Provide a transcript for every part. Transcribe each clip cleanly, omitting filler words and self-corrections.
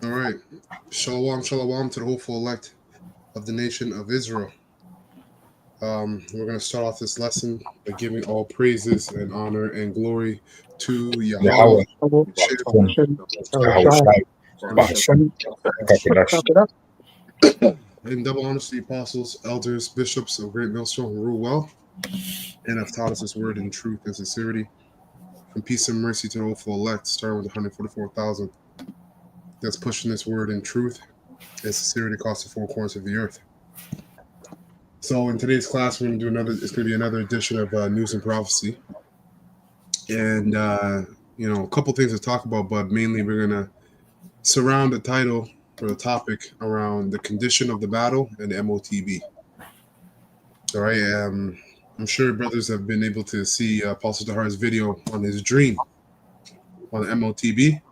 All right. Shalom, shalom to the hopeful elect of the nation of Israel. We're going to start off this lesson by giving all praises and honor and glory to Yahweh. And double honors to the apostles, elders, bishops of Great Millstone who rule well and have taught us this word in truth and sincerity. From peace and mercy to the hopeful elect, starting with 144,000. That's pushing this word in truth and sincerity across the four corners of the earth. So in today's class, we're going to do it's going to be another edition of News and Prophecy. And, a couple things to talk about, but mainly we're going to surround the title or the topic around the condition of the battle and the MOTB. All right. I'm sure brothers have been able to see Apostle Dahar's video on his dream on the MOTB.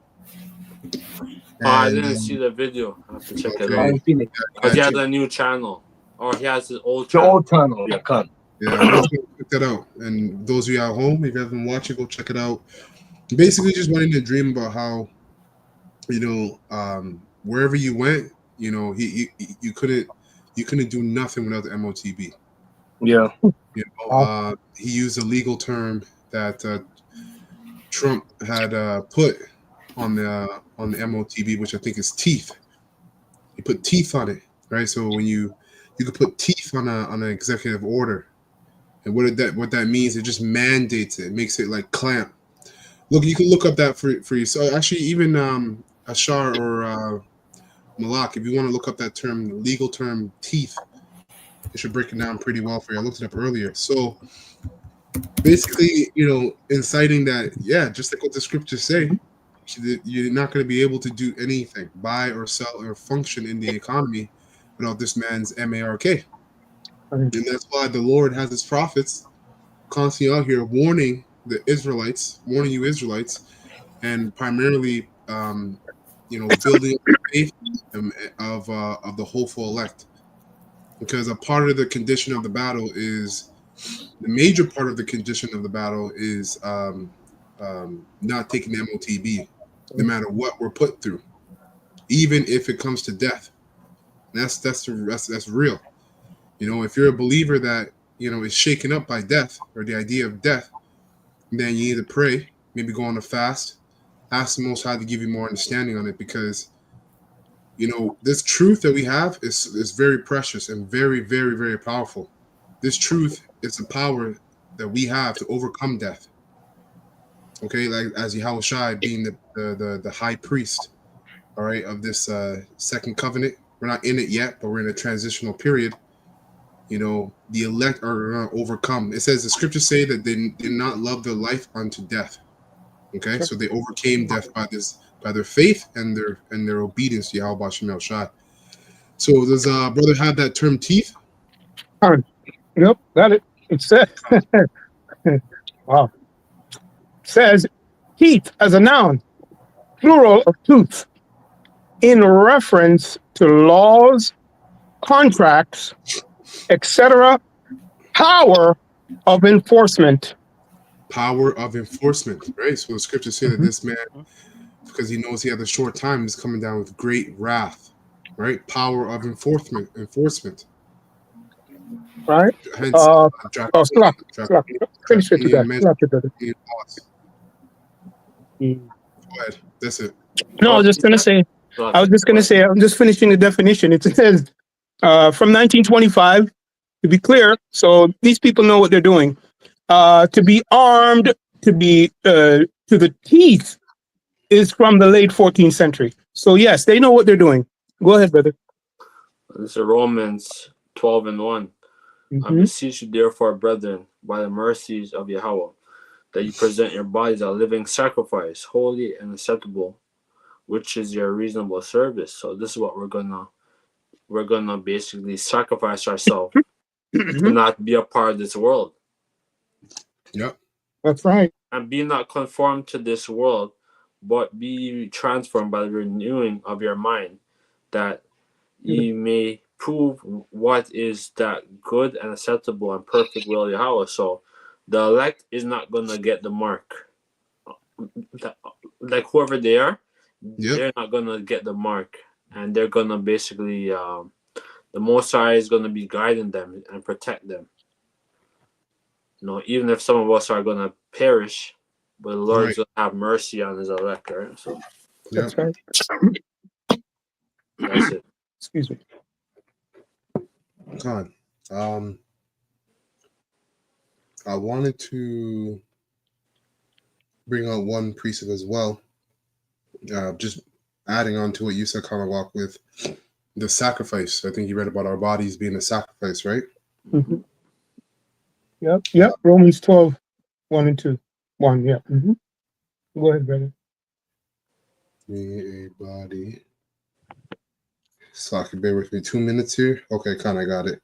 I didn't see the video. I have to check it out. Because he has a new channel. Or he has his old channel. The old channel, yeah, come. Yeah, check that out. And those of you at home, if you haven't watched it, go check it out. Basically, just wanting to dream about how, wherever you went, you couldn't do nothing without the MOTB. Yeah. He used a legal term that Trump had put on the MOTB, which I think is teeth. He put teeth on it, right? So when you could put teeth on an executive order, and what that means, it just mandates it. It makes it like clamp. Look, you can look up that for yourself. Actually, even Ashar or Malak, if you want to look up that term, the legal term teeth, it should break it down pretty well for you. I looked it up earlier. So basically, inciting that, just like what the scriptures say, you're not going to be able to do anything, buy or sell or function in the economy without this man's MARK. And that's why the Lord has his prophets constantly out here warning you Israelites, and primarily, building the faith of the hopeful elect. Because the major part of the condition of the battle is not taking the MOTB, no matter what we're put through, even if it comes to death. And that's real. If you're a believer that is shaken up by death or the idea of death, then you need to pray, maybe go on a fast, ask the Most High to give you more understanding on it, because this truth that we have is very precious and very, very, very powerful. This truth is the power that we have to overcome death. Okay, like as Yahushua being the high priest, all right, of this second covenant. We're not in it yet, but we're in a transitional period. The elect are going to overcome. It says the scriptures say that they did not love their life unto death. Okay, so they overcame death by their faith and their obedience to Yahweh Shem Shai. So does brother have that term teeth? Yep, got it. It says wow. It says teeth as a noun, plural of tooth, in reference to laws, contracts, etc. Power of enforcement. Power of enforcement, right? So the scriptures say that this man, because he knows he had a short time, is coming down with great wrath, right? Power of enforcement. Right? Hence, slap. Finish it to that. Go ahead. That's it. No, I was just gonna say. I'm just finishing the definition. It says from 1925. To be clear, so these people know what they're doing. To be armed, to be to the teeth, is from the late 14th century. So yes, they know what they're doing. Go ahead, brother. This is Romans 12:1. I beseech you, therefore, brethren, by the mercies of Yahweh, that you present your bodies a living sacrifice, holy and acceptable, which is your reasonable service. So this is what we're gonna basically sacrifice ourselves to not be a part of this world. Yep, that's right. And be not conformed to this world, but be transformed by the renewing of your mind, that ye may prove what is that good and acceptable and perfect will of Yahweh. So the elect is not going to get the mark. Like whoever they are, they're not gonna get the mark, and they're gonna basically the Most High is gonna be guiding them and protect them. Even if some of us are gonna perish, but the Lord's gonna have mercy on His elect, right? So That's right. that's it. Excuse me. God, I wanted to bring out one precept as well. Just adding on to what you said, Kanawak, with the sacrifice. I think you read about our bodies being a sacrifice, right? Mm-hmm. Yep. Romans 12, 1 and 2. 1, yeah. Mm-hmm. Go ahead, brother. Being a body. So I can bear with me 2 minutes here. Okay, kind of got it.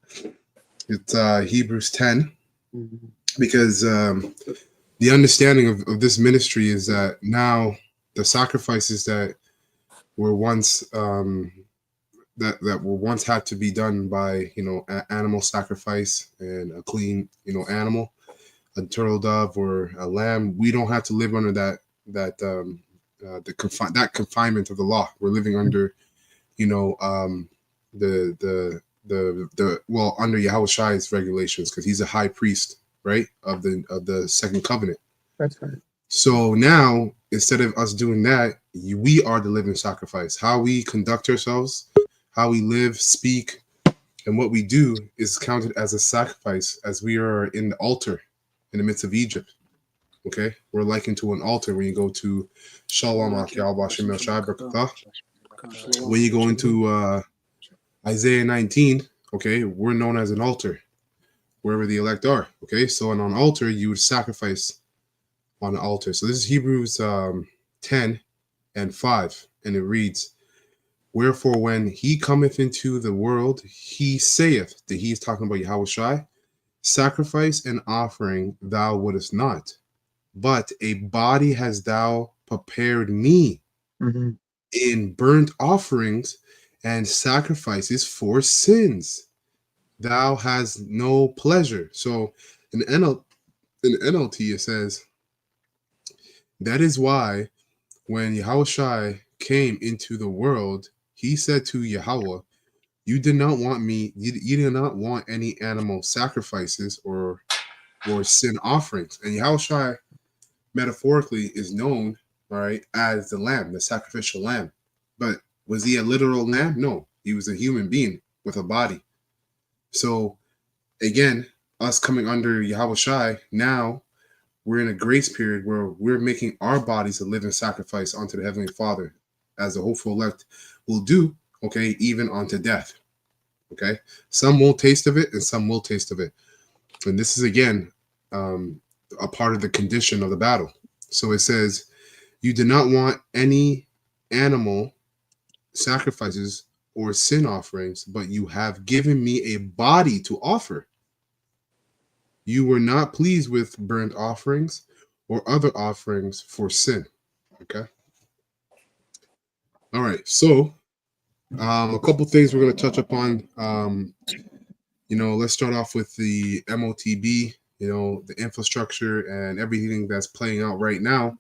It's Hebrews 10. Mm-hmm. Because the understanding of this ministry is that now the sacrifices that were once that were once had to be done by animal sacrifice and a clean animal, a turtle dove or a lamb, we don't have to live under that confinement of the law. We're living under under Yahweh Shai's regulations, because he's a high priest, right, of the second covenant. That's right. So now, instead of us doing that, we are the living sacrifice. How we conduct ourselves, how we live, speak, and what we do is counted as a sacrifice, as we are in the altar in the midst of Egypt. Okay, we're likened to an altar when you go to Shalom Akyal Shemel Shai Barakatah. When you go into Isaiah 19, okay, we're known as an altar wherever the elect are. Okay, so on an altar, you would sacrifice on the altar. So this is Hebrews 10 and 5, and it reads, "Wherefore when he cometh into the world, he saith," that he is talking about Yahweh Shai, "sacrifice and offering thou wouldest not, but a body hast thou prepared me. Mm-hmm. In burnt offerings and sacrifices for sins thou hast no pleasure." So in the NLT it says, "That is why when Yahweh Shai came into the world, he said to Yahweh, you did not want me, you did not want any animal sacrifices or sin offerings." And Yahweh Shai metaphorically is known, all right, as the lamb, the sacrificial lamb. But was he a literal lamb? No, he was a human being with a body. So again, us coming under Yahweh Shai, now we're in a grace period where we're making our bodies a living sacrifice unto the Heavenly Father, as the hopeful elect will do, okay, even unto death. Okay, some won't taste of it and some will taste of it. And this is again a part of the condition of the battle. So it says, "You did not want any animal sacrifices or sin offerings, but you have given me a body to offer. You were not pleased with burnt offerings or other offerings for sin." Okay. All right. So a couple things we're going to touch upon. Let's start off with the MOTB, the infrastructure and everything that's playing out right now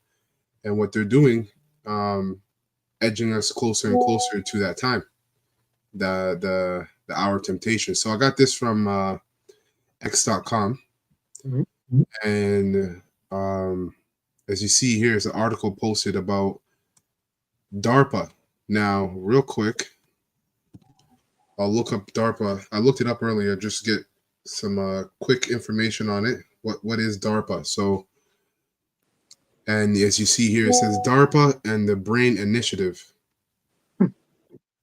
and what they're doing, edging us closer and closer to that time, the hour of temptation. So I got this from x.com. Mm-hmm. And as you see here is an article posted about DARPA. Now, real quick, I'll look up DARPA. I looked it up earlier just to get some quick information on it. What is DARPA? So, and as you see here, it says DARPA and the Brain Initiative.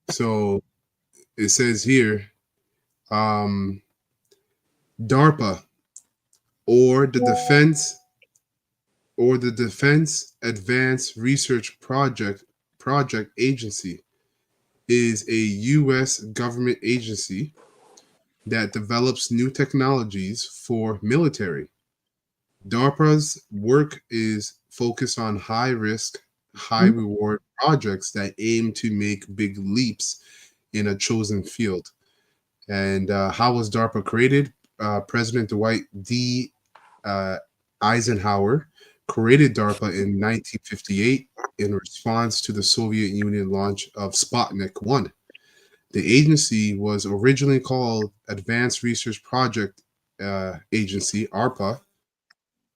So it says here, DARPA or the Defense Advanced Research Project Agency is a U.S. government agency that develops new technologies for military. DARPA's work is focused on high-risk, high-reward projects that aim to make big leaps in a chosen field. And how was DARPA created? President Dwight D. Eisenhower created DARPA in 1958 in response to the Soviet Union launch of Sputnik 1. The agency was originally called Advanced Research Project Agency, ARPA.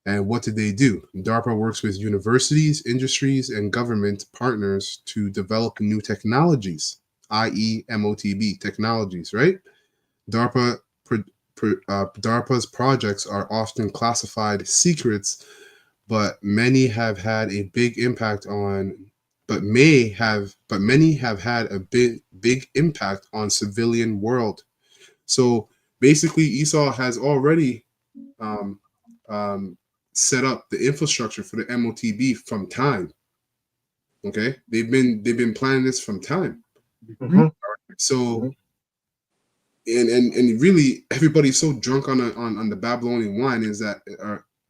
And what did they do? DARPA works with universities, industries, and government partners to develop new technologies, i.e., MOTB technologies, right? DARPA DARPA's projects are often classified secrets, but many have had a big impact on many have had a big impact on civilian world. So basically Esau has already um, um, set up the infrastructure for the MOTB from time. Okay, they've been planning this from time. Mhm. So and really everybody's so drunk on the Babylonian wine is that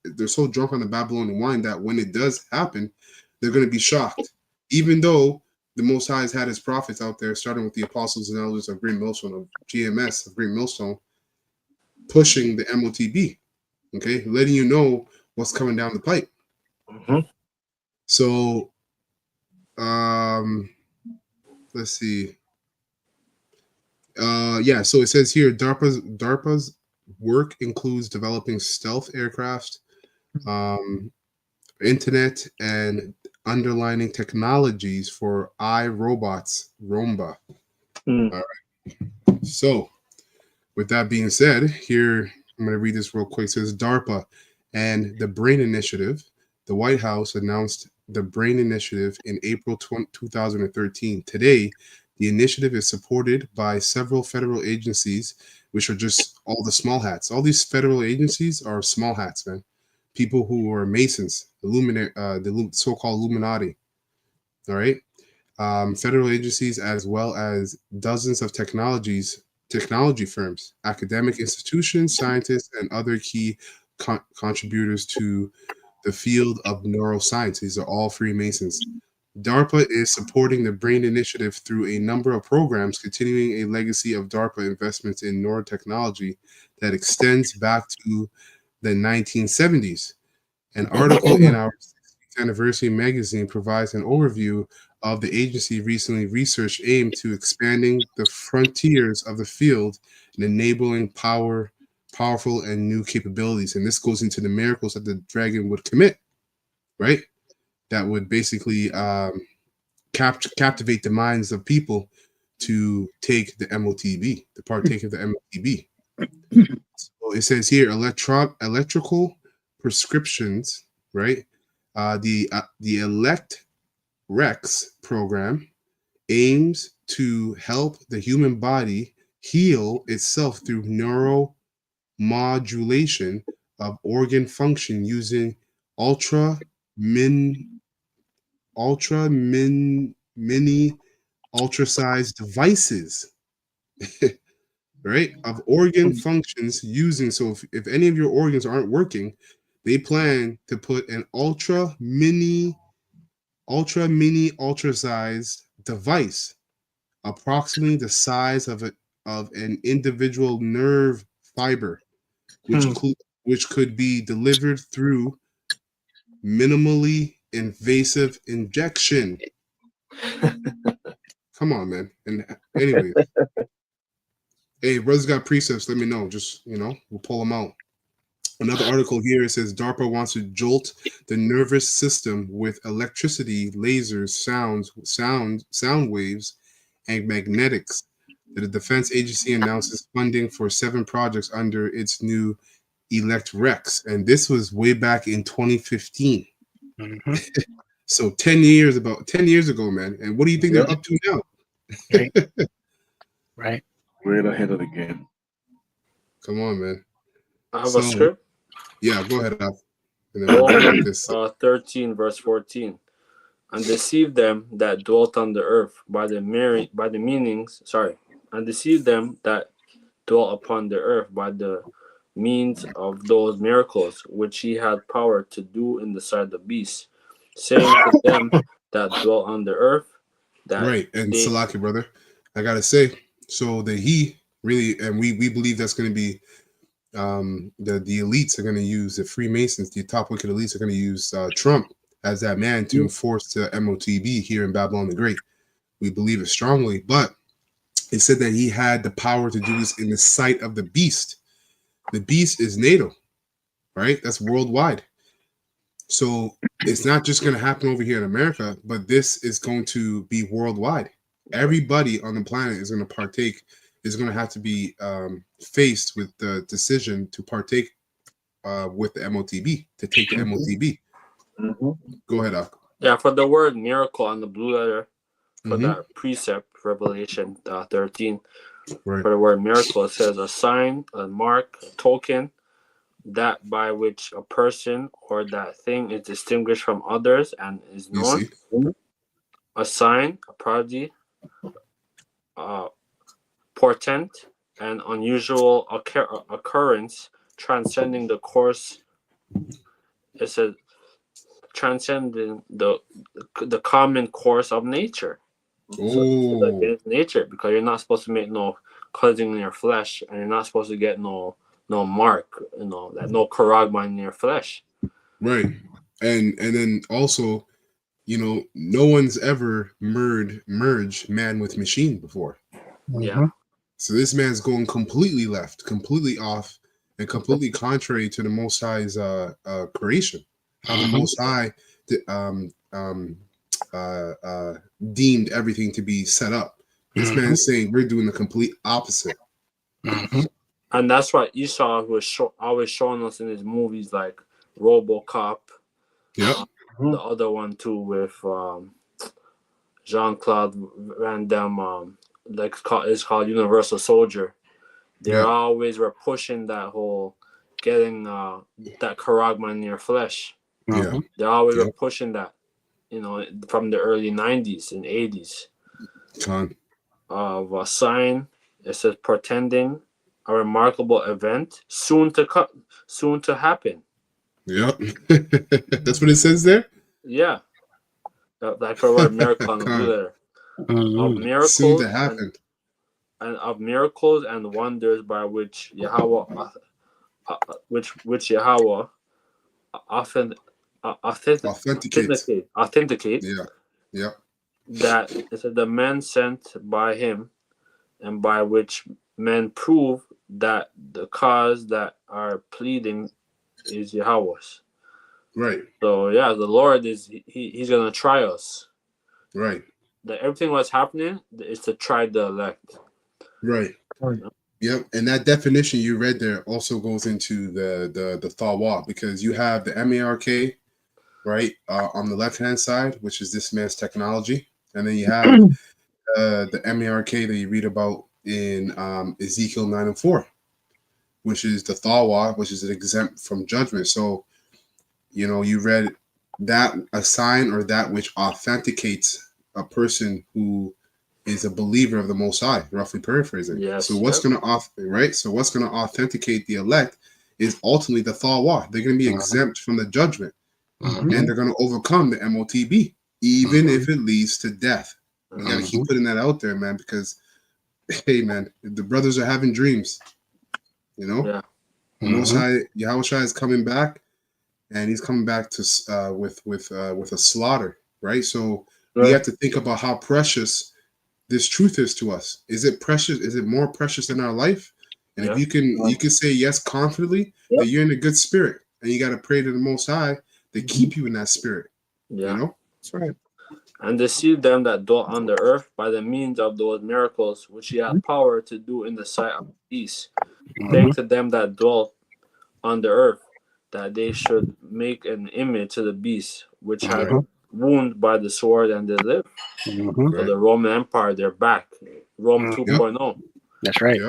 they're so drunk on the Babylonian wine that when it does happen, they're going to be shocked, even though the Most High has had his prophets out there, starting with the apostles and elders of Green Millstone, of GMS of Green Millstone, pushing the MOTB. Okay, letting you know what's coming down the pipe. Mhm. So, let's see. Yeah, so it says here DARPA's work includes developing stealth aircraft, internet, and underlining technologies for iRobots, Romba. Mm. All right. So, with that being said, here I'm going to read this real quick. It says DARPA and the Brain Initiative. The White House announced the Brain Initiative in April 2013. Today, the initiative is supported by several federal agencies, which are just all the small hats. All these federal agencies are small hats, man. People who are Masons, the so-called Illuminati. All right. Federal agencies, as well as dozens of technology firms, academic institutions, scientists, and other key contributors to the field of neuroscience. These are all Freemasons. DARPA is supporting the Brain Initiative through a number of programs, continuing a legacy of DARPA investments in neurotechnology that extends back to the 1970s. An article in our 60th anniversary magazine provides an overview of the agency recently research aimed to expanding the frontiers of the field and enabling powerful and new capabilities. And this goes into the miracles that the dragon would commit, right? That would basically captivate the minds of people to take the MOTB, to partake of the MOTB. So it says here electrical prescriptions, right? The Elect Rex program aims to help the human body heal itself through neuromodulation of organ function using ultra min mini ultra-sized devices, right? Of organ functions using. So if any of your organs aren't working, they plan to put an ultra-sized device, approximately the size of an individual nerve fiber, which could be delivered through minimally invasive injection. Come on, man. And anyways, hey, brothers got precepts. Let me know. Just we'll pull them out. Another article here, it says DARPA wants to jolt the nervous system with electricity, lasers, sound waves, and magnetics. The defense agency announces funding for 7 projects under its new Elect Rex, and this was way back in 2015. Mm-hmm. So 10 years ago, man. And what do you think they're up to now? Right. Right ahead of the game. Come on, man. I have a script. Yeah, go ahead. And then Romans 13 verse 14. And deceive them that dwelt on the earth and deceive them that dwelt upon the earth by the means of those miracles which he had power to do in the sight of the beast, saying to them that dwelt on the earth that right. And Salaki, brother, I gotta say, so that he really, and we believe that's going to be the elites are going to use the Freemasons, the top wicked elites are going to use Trump as that man to enforce the MOTB here in Babylon the Great. We believe it strongly, but it said that he had the power to do this in the sight of the beast. The beast is NATO, right? That's worldwide. So it's not just going to happen over here in America, but this is going to be worldwide. Everybody on the planet is going to partake, is going to have to be faced with the decision to partake with the MOTB, to take the MOTB. Go ahead, Ak. Yeah, for the word miracle on the blue letter, for that precept, Revelation 13, Right. for the word miracle, it says a sign, a mark, a token, that by which a person or that thing is distinguished from others and is You known. see? A sign, a prodigy, portent, an unusual occurrence transcending the course. It says transcending the common course of nature. Oh, So it's against nature, because you're not supposed to make no cleansing in your flesh, and you're not supposed to get no mark, that no charagma in your flesh. right. And then also, no one's ever merged man with machine before. Yeah. So this man's going completely left, completely off, and completely contrary to the Most High's creation. How the Most High deemed everything to be set up. This man is saying we're doing the complete opposite. And that's why Esau was always showing us in his movies, like RoboCop. Yep. The other one too with Jean-Claude Van Damme, it's called Universal Soldier. They always were pushing that whole getting that charagma in your flesh. Yeah. They always were pushing that, from the early 90s and 80s. Of a sign, it says portending a remarkable event soon to happen. Yep. That's what it says there? Yeah. Like for word miracle on the blue letter. Of miracles soon to happen. And of miracles and wonders by which Yahweh often authenticate. Yeah. That it said the men sent by him, and by which men prove that the cause that are pleading is Yahweh's. Right. So yeah, the Lord he's gonna try us. Right. That everything what's happening is to try the elect. Right. Yep. And that definition you read there also goes into the Thawa, because you have the MARK, right, on the left hand side, which is this man's technology, and then you have the MARK that you read about in Ezekiel 9:4, which is the Thawa, which is an exempt from judgment. So, you read that a sign or that which authenticates a person who is a believer of the Most High, roughly paraphrasing. Yes. So what's going to So what's going to authenticate the elect is ultimately the Thawa. They're going to be exempt from the judgment, and they're going to overcome the MOTB, even if it leads to death. We got to keep putting that out there, man, because hey, man, the brothers are having dreams. Yeah. Most High Yahweh Shai is coming back, and he's coming back to with a slaughter, right? So we have to think about how precious this truth is to us. Is it precious? Is it more precious in our life? And if you can say yes confidently, that you're in a good spirit, and you got to pray to the Most High to keep you in that spirit. Yeah. That's right. And deceive them that dwell on the earth by the means of those miracles which he hath power to do in the sight of the east. Saying to them that dwell on the earth, that they should make an image to the beast, which had wounded by the sword, and they live. So the Roman Empire, they're back. Rome 2.0. That's right.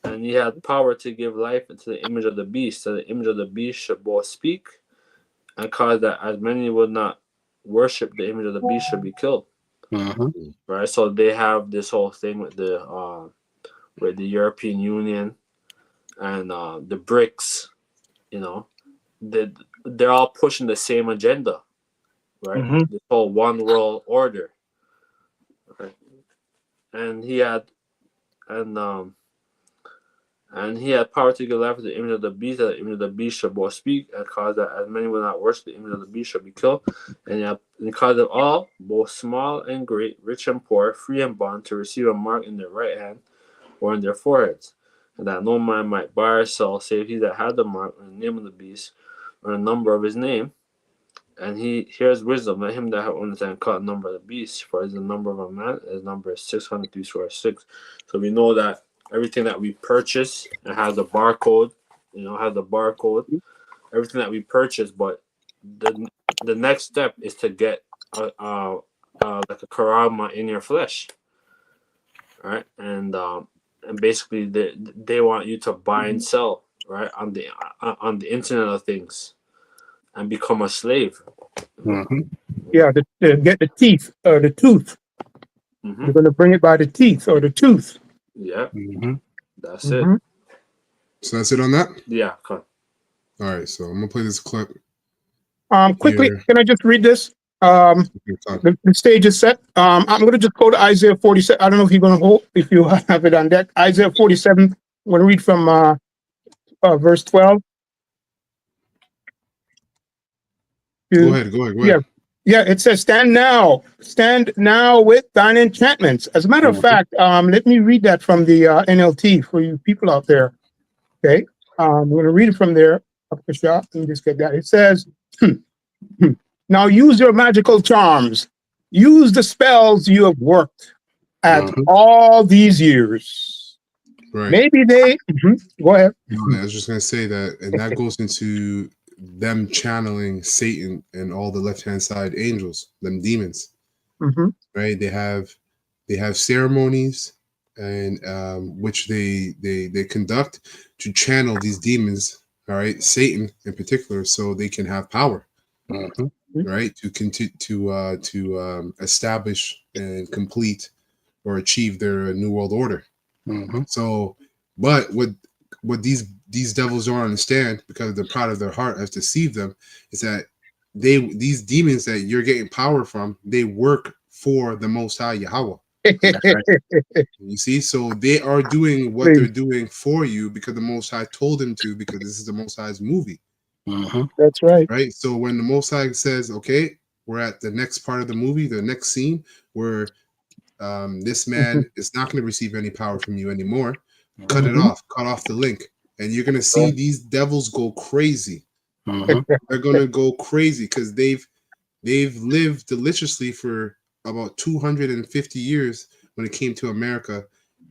And he had power to give life to the image of the beast. So the image of the beast should both speak and cause that as many would not worship the image of the beast should be killed. Right? So they have this whole thing with the European Union and the BRICS, they're all pushing the same agenda, right? This whole one world order. Okay. And he had, and And he had power to give life to the image of the beast, that the image of the beast shall both speak, and cause that as many will not worship the image of the beast shall be killed. And cause of all, both small and great, rich and poor, free and bond, to receive a mark in their right hand or in their foreheads, and that no man might buy or sell, save he that had the mark, or the name of the beast, or the number of his name. And he hears wisdom. Let him that have understanding cut the number of the beast, for as the number of a man, his number is 636. So we know that everything that we purchase and has the barcode, everything that we purchase, but the next step is to get like a karama in your flesh, right? And basically they want you to buy and sell, right, on the internet of things, and become a slave. Mm-hmm. Yeah, to get the teeth or the tooth. Mm-hmm. You're going to bring it by the teeth or the tooth. Yeah, Mm-hmm. that's Mhm. it. So that's it on that. Yeah, come. All right, so I'm gonna play this clip. Quickly, Here. can I just read this? The stage is set. I'm going to just go to Isaiah 47. I don't know if you're going to hold, if you have it on deck. Isaiah 47. I'm going to read from verse 12. Go ahead. Yeah. Yeah, it says, stand now with thine enchantments. As a matter of fact, let me read that from the NLT for you people out there. Okay, I'm going to read it from there. Up the shop. Let me just get that. It says, now use your magical charms. Use the spells you have worked at all these years. Right. Maybe they... Go ahead. I was just gonna say that, and that goes into them channeling Satan and all the left-hand side angels, them demons. Right? They have ceremonies and which they conduct to channel these demons. All right, Satan in particular, so they can have power. Right, to continue to establish and complete or achieve their new world order. So, but what these devils don't understand, because the pride of their heart has deceived them, is that these demons that you're getting power from, they work for the Most High Yahweh. You see, so they are doing what they're doing for you because the Most High told them to, because this is the Most High's movie. That's right. Right. So when the Most High says, "Okay, we're at the next part of the movie, the next scene where this man is not going to receive any power from you anymore," cut it off, cut off the link, and you're going to see these devils go crazy. They're going to go crazy because they've lived deliciously for about 250 years when it came to America,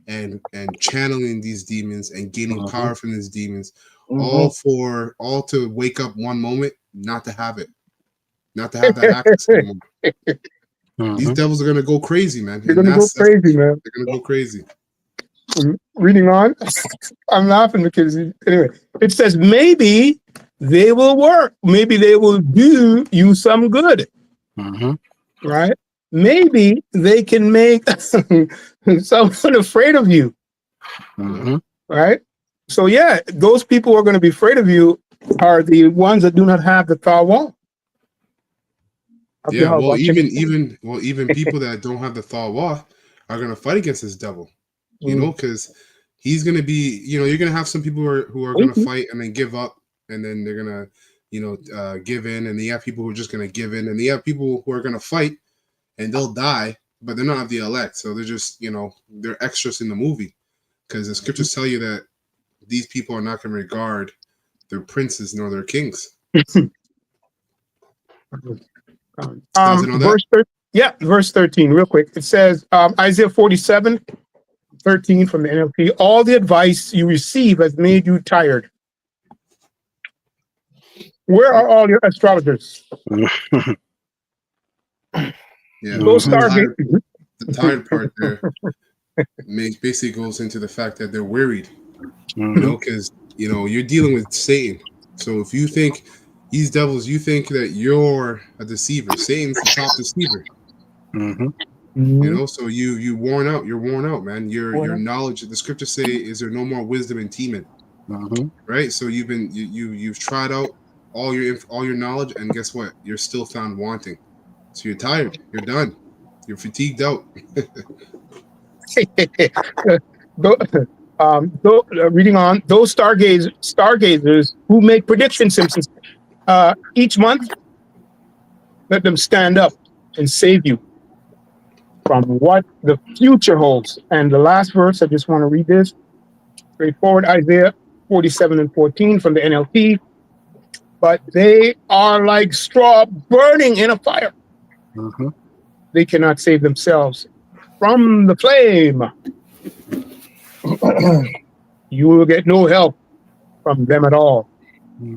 and channeling these demons and gaining power from these demons, all to wake up one moment, not to have that access anymore. These devils are gonna go crazy, man. They're gonna go crazy, man. They're gonna go crazy. Reading on, I'm laughing because anyway, it says maybe they will work. Maybe they will do you some good. Right? Maybe they can make someone afraid of you. Right? So yeah, those people who are going to be afraid of you are the ones that do not have the Thaw. Yeah, well, even people that don't have the Thaw are going to fight against this devil. You know, because he's going to be, you're going to have some people who are going to fight and then give up, and then they're going to, give in, and then you have people who are just going to give in, and you have people who are going to fight and they'll die, but they're not the elect, so they're just, they're extras in the movie, because the scriptures tell you that these people are not going to regard their princes nor their kings. Verse 13, real quick. It says, Isaiah 47:13 from the NLT, all the advice you receive has made you tired. Where are all your astrologers? Yeah, the tired part there basically goes into the fact that they're worried, because you're dealing with Satan. So if you think these devils, you think that you're a deceiver, Satan's the top deceiver. So you're worn out, man. Your knowledge, the scriptures say, is there no more wisdom in Teman? Right. So you've tried out all your knowledge, and guess what? You're still found wanting. So you're tired. You're done. You're fatigued out. Reading on, those stargazers who make predictions, Simpsons, each month, let them stand up and save you from what the future holds. And the last verse, I just want to read this straightforward, Isaiah 47:14 from the NLT. But they are like straw burning in a fire. They cannot save themselves from the flame. You will get no help from them at all.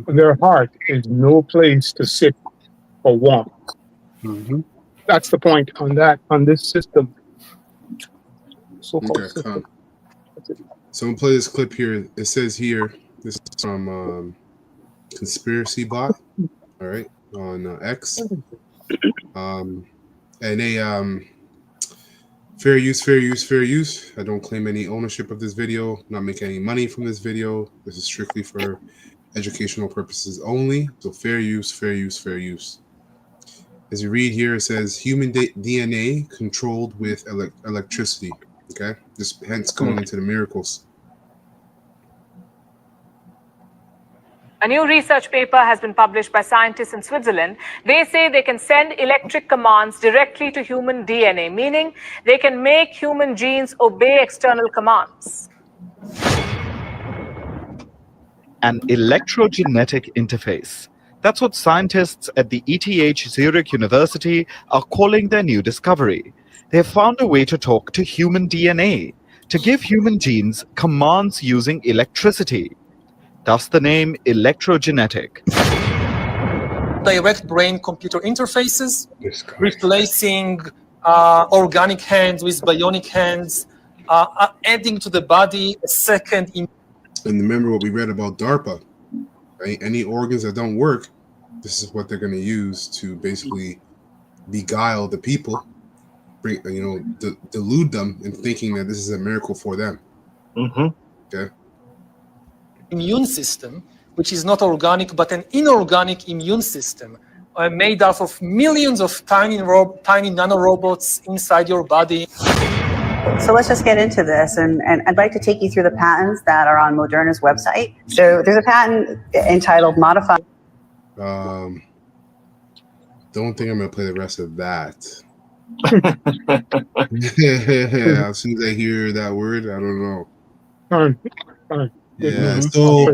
Their heart is no place to sit for warmth. That's the point on this system. Okay, come. So I'm gonna play this clip here. It says here, this is from Conspiracy Bot, all right, on X. And they fair use. I don't claim any ownership of this video, not making any money from this video. This is strictly for educational purposes only. So fair use. As you read here, it says human DNA controlled with electricity. Okay, this hence going into the miracles. A new research paper has been published by scientists in Switzerland. They say they can send electric commands directly to human DNA, meaning they can make human genes obey external commands. An electrogenetic interface. That's what scientists at the ETH Zurich University are calling their new discovery. They have found a way to talk to human DNA, to give human genes commands using electricity. Thus the name electrogenetic. Direct brain-computer interfaces, replacing organic hands with bionic hands, adding to the body a second. And remember what we read about DARPA, right? Any organs that don't work, this is what they're going to use to basically beguile the people, delude them in thinking that this is a miracle for them. Okay. Immune system, which is not organic but an inorganic immune system, made up of millions of tiny nanorobots inside your body. So let's just get into this, and I'd like to take you through the patents that are on Moderna's website. So there's a patent entitled Modify. Don't think I'm going to play the rest of that. As soon as I hear that word, I don't know. Yeah, so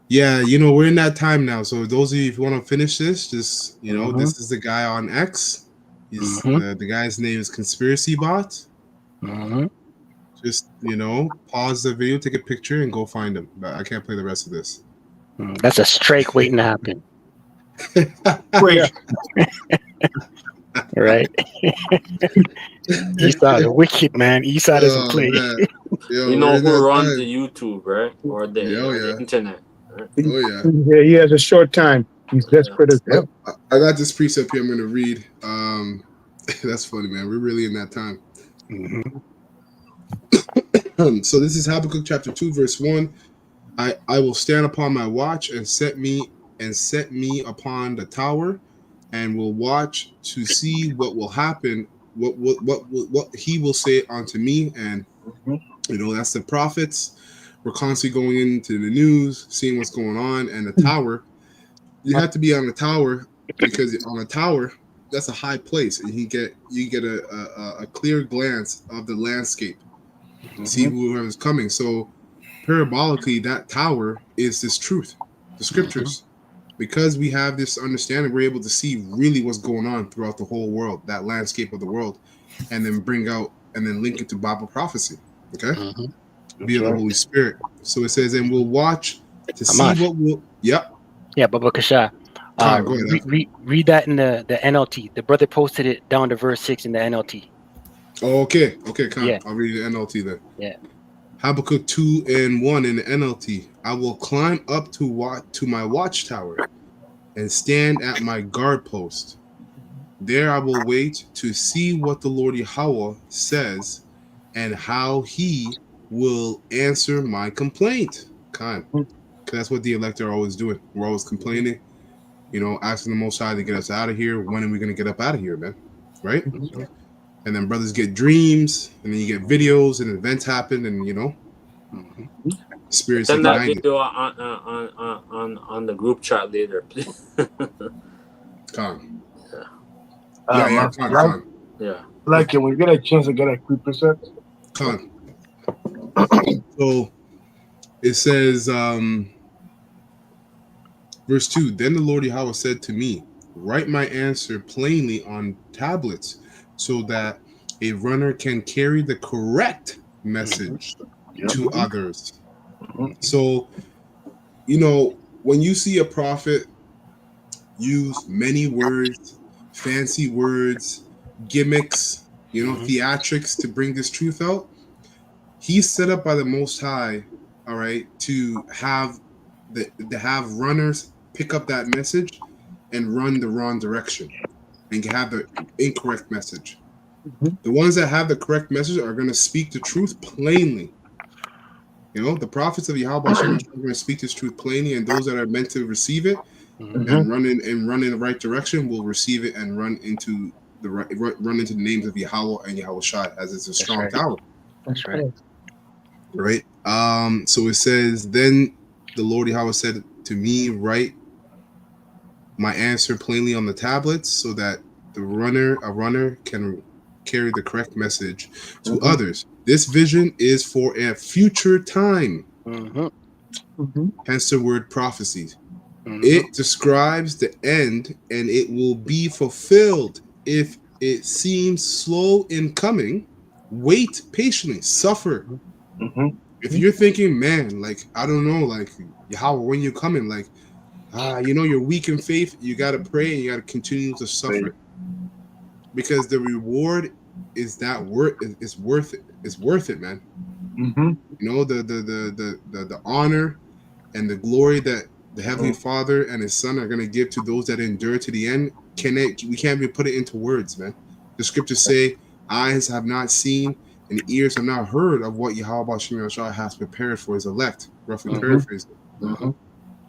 we're in that time now. So those of you, if you want to finish this, just this is the guy on X. He's the guy's name is Conspiracy Bot. Just pause the video, take a picture, and go find him. But I can't play the rest of this. That's a strike waiting to happen. Right. Eastside is wicked, man. Eastside doesn't play. Yo, you know who runs the YouTube, right? Or the internet. Right? Yeah, he has a short time. He's desperate as hell. I got this precept here I'm going to read. That's funny, man. We're really in that time. So this is Habakkuk chapter 2, verse 1. I will stand upon my watch and set me upon the tower, and will watch to see what will happen, what he will say unto me. And that's the prophets. We're constantly going into the news, seeing what's going on. And the tower, you have to be on the tower, because on a tower, that's a high place, and you get a clear glance of the landscape, see whoever's coming. So parabolically, that tower is this truth, the scriptures. Because we have this understanding, we're able to see really what's going on throughout the whole world, that landscape of the world, and then link it to Bible prophecy, okay? Via the Holy Spirit. So it says, and we'll watch to see what will. Yeah, Baba Kasha. Read that in the NLT. The brother posted it down to verse 6 in the NLT. Oh, okay. I'll read the NLT then. Yeah. Habakkuk 2:1 in the NLT. I will climb up to my watchtower and stand at my guard post. There I will wait to see what the Lord Yahweh says and how he will answer my complaint. That's what the elect are always doing. We're always complaining, asking the Most High to get us out of here. When are we going to get up out of here, man? Right? And then brothers get dreams, and then you get videos, and events happen, and Spirits Send that ignited. video on the group chat later, please. Con. Yeah. Con. Yeah. Like, can we get a chance to get a quick percent? Con. So it says, verse 2, then the Lord Yahweh said to me, write my answer plainly on tablets so that a runner can carry the correct message to others. So, you know, when you see a prophet use many words, fancy words, gimmicks, you know, theatrics to bring this truth out, he's set up by the Most High, all right, to have runners pick up that message and run the wrong direction and have the incorrect message. The ones that have the correct message are going to speak the truth plainly. You know, the prophets of Yahweh are going to speak this truth plainly, and those that are meant to receive it and run in the right direction will receive it and run into the names of Yahweh and Yahweh Shai, as it's a strong tower. That's right. Right. So it says, then the Lord Yahweh said to me, write my answer plainly on the tablets so that a runner can carry the correct message to others. This vision is for a future time. Hence the word prophecies. It describes the end, and it will be fulfilled. If it seems slow in coming, wait patiently, suffer. If you're thinking, man, like, I don't know, like, Yahweh, when you're coming, like, you know, you're weak in faith, you got to pray and you got to continue to suffer. Because the reward is worth it. It's worth it, man. You know, the honor and the glory that the Heavenly Father and His Son are going to give to those that endure to the end. We can't even put it into words, man. The scriptures say, eyes have not seen and ears have not heard of what Yahweh has prepared for His elect. Roughly paraphrased.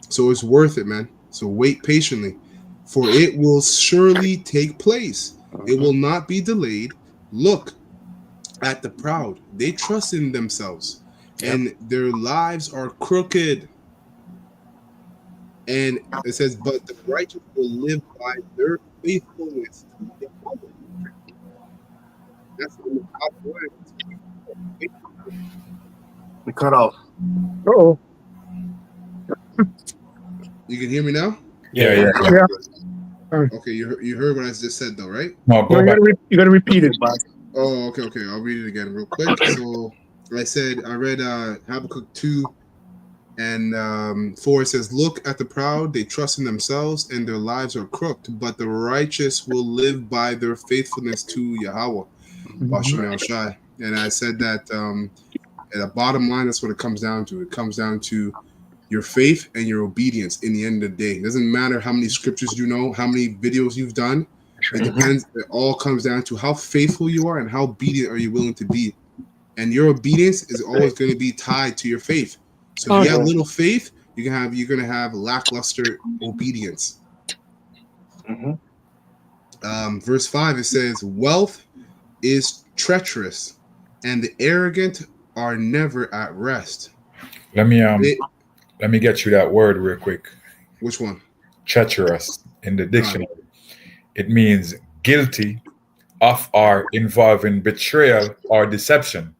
So it's worth it, man. So wait patiently, for it will surely take place. It will not be delayed. Look at the proud. They trust in themselves, and their lives are crooked. And it says, but the righteous will live by their faithfulness. That's in the top line. We cut off. Oh. You can hear me now? Yeah. Okay, you heard what I just said, though, right? No, you gotta repeat it. Oh, okay. I'll read it again real quick. So I read Habakkuk 2 and 4. It says, look at the proud, they trust in themselves, and their lives are crooked, but the righteous will live by their faithfulness to Yahweh. And I said that at the bottom line, that's what it comes down to. It comes down to your faith and your obedience in the end of the day. It doesn't matter how many scriptures you know, how many videos you've done. It depends. It all comes down to how faithful you are and how obedient are you willing to be. And your obedience is always going to be tied to your faith. So if you have little faith, you're going to have lackluster obedience. Verse 5, it says, wealth is treacherous, and the arrogant are never at rest. Let me get you that word real quick. Which one? Treacherous in the dictionary. It means guilty of or involving betrayal or deception.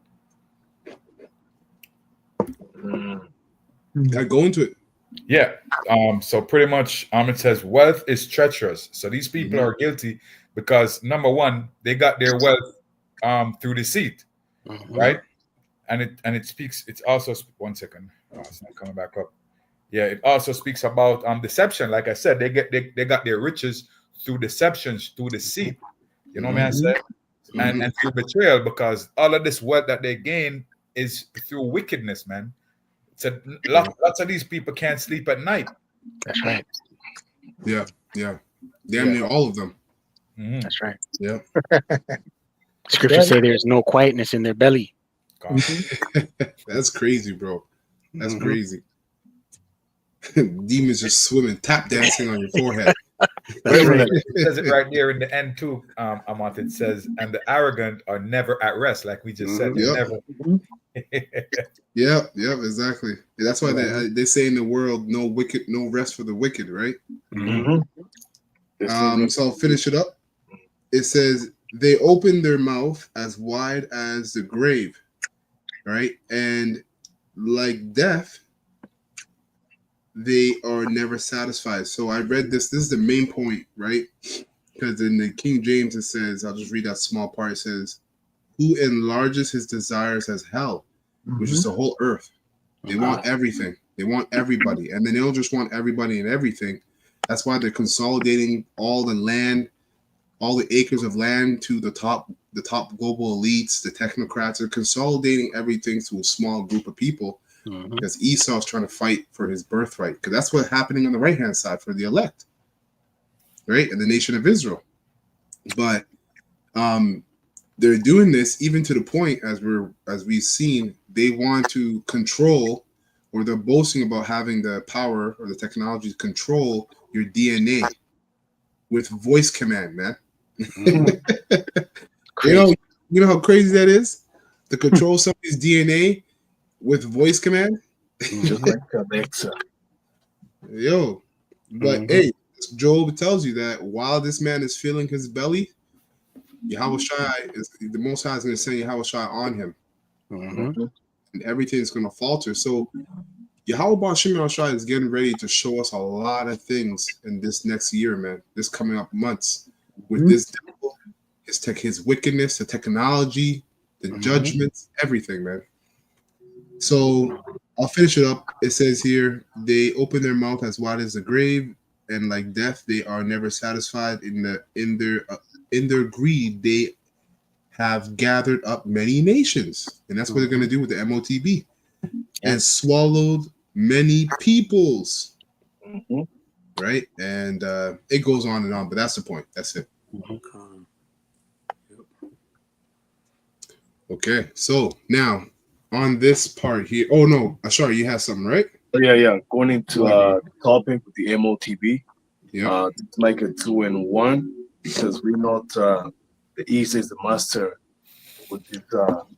I go into it. Yeah. So pretty much it says wealth is treacherous. So these people are guilty because, number one, they got their wealth through deceit. Right? And it speaks, it's also, one second. Oh, it's not coming back up. Yeah, it also speaks about deception. Like I said, they got their riches through deceptions, through deceit. You know what I said? And through betrayal, because all of this wealth that they gain is through wickedness, man. So lots of these people can't sleep at night. That's right. Yeah. Damn near all of them. That's right. Yeah. Scriptures say there's no quietness in their belly. That's crazy, bro. That's crazy. Demons just swimming, tap dancing on your forehead. It says it right there in the end too, Amat. It says, and the arrogant are never at rest, like we just said. They're never. Yep, exactly. That's why they say in the world, no rest for the wicked, right? So I'll finish it up. It says they open their mouth as wide as the grave, right? And like death, they are never satisfied. So I read this. This is the main point, right? Because in the King James it says, I'll just read that small part. It says, "Who enlarges his desires as hell," which is the whole earth. They want everything. They want everybody, and then they don't just want everybody and everything. That's why they're consolidating all the land, all the acres of land to the top global elites, the technocrats. Are consolidating everything to a small group of people. Because Esau's trying to fight for his birthright, because that's what's happening on the right-hand side for the elect, right, and the nation of Israel. But they're doing this even to the point, as we've seen, they want to control, or they're boasting about having the power or the technology to control your DNA with voice command, man. You know how crazy that is to control somebody's DNA with voice command. Just like Alexa. Yo, but hey, Job tells you that while this man is feeling his belly, Yahweh Shai is the Most High is going to send Yahweh Shai on him, and everything is going to falter. So Yahweh Bashim Shai is getting ready to show us a lot of things in this next year, man. This coming up months with this devil, his wickedness, the technology, the judgments, everything, man. So I'll finish it up. It says here, they open their mouth as wide as the grave, and like death, they are never satisfied. In their greed, they have gathered up many nations, and that's what they're going to do with the MOTB, and swallowed many peoples. Right, and it goes on and on, but that's the point. That's it. Okay, so now. On this part here, oh no, Ashar, you have something, right? Yeah. Going into the topic with the MOTB, it's like a 2-in-1 because we know the East is the master with this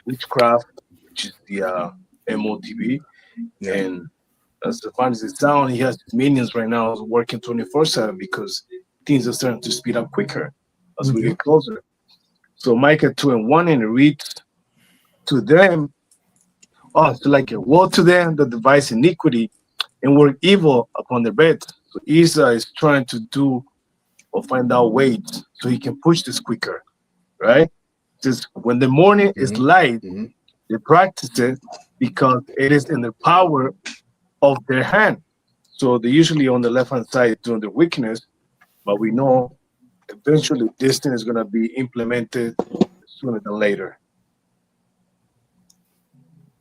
witchcraft, which is the MOTB, and as far as it sounds, he has minions right now working 24/7 because things are starting to speed up quicker as we get closer. So Micah 2-in-1, and it reads to them. Oh, so like a woe to them that devise iniquity and work evil upon their beds. So Esau is trying to do or find out ways so he can push this quicker, right? Just when the morning is light, they practice it because it is in the power of their hand. So they're usually on the left-hand side doing their wickedness, but we know eventually this thing is going to be implemented sooner than later.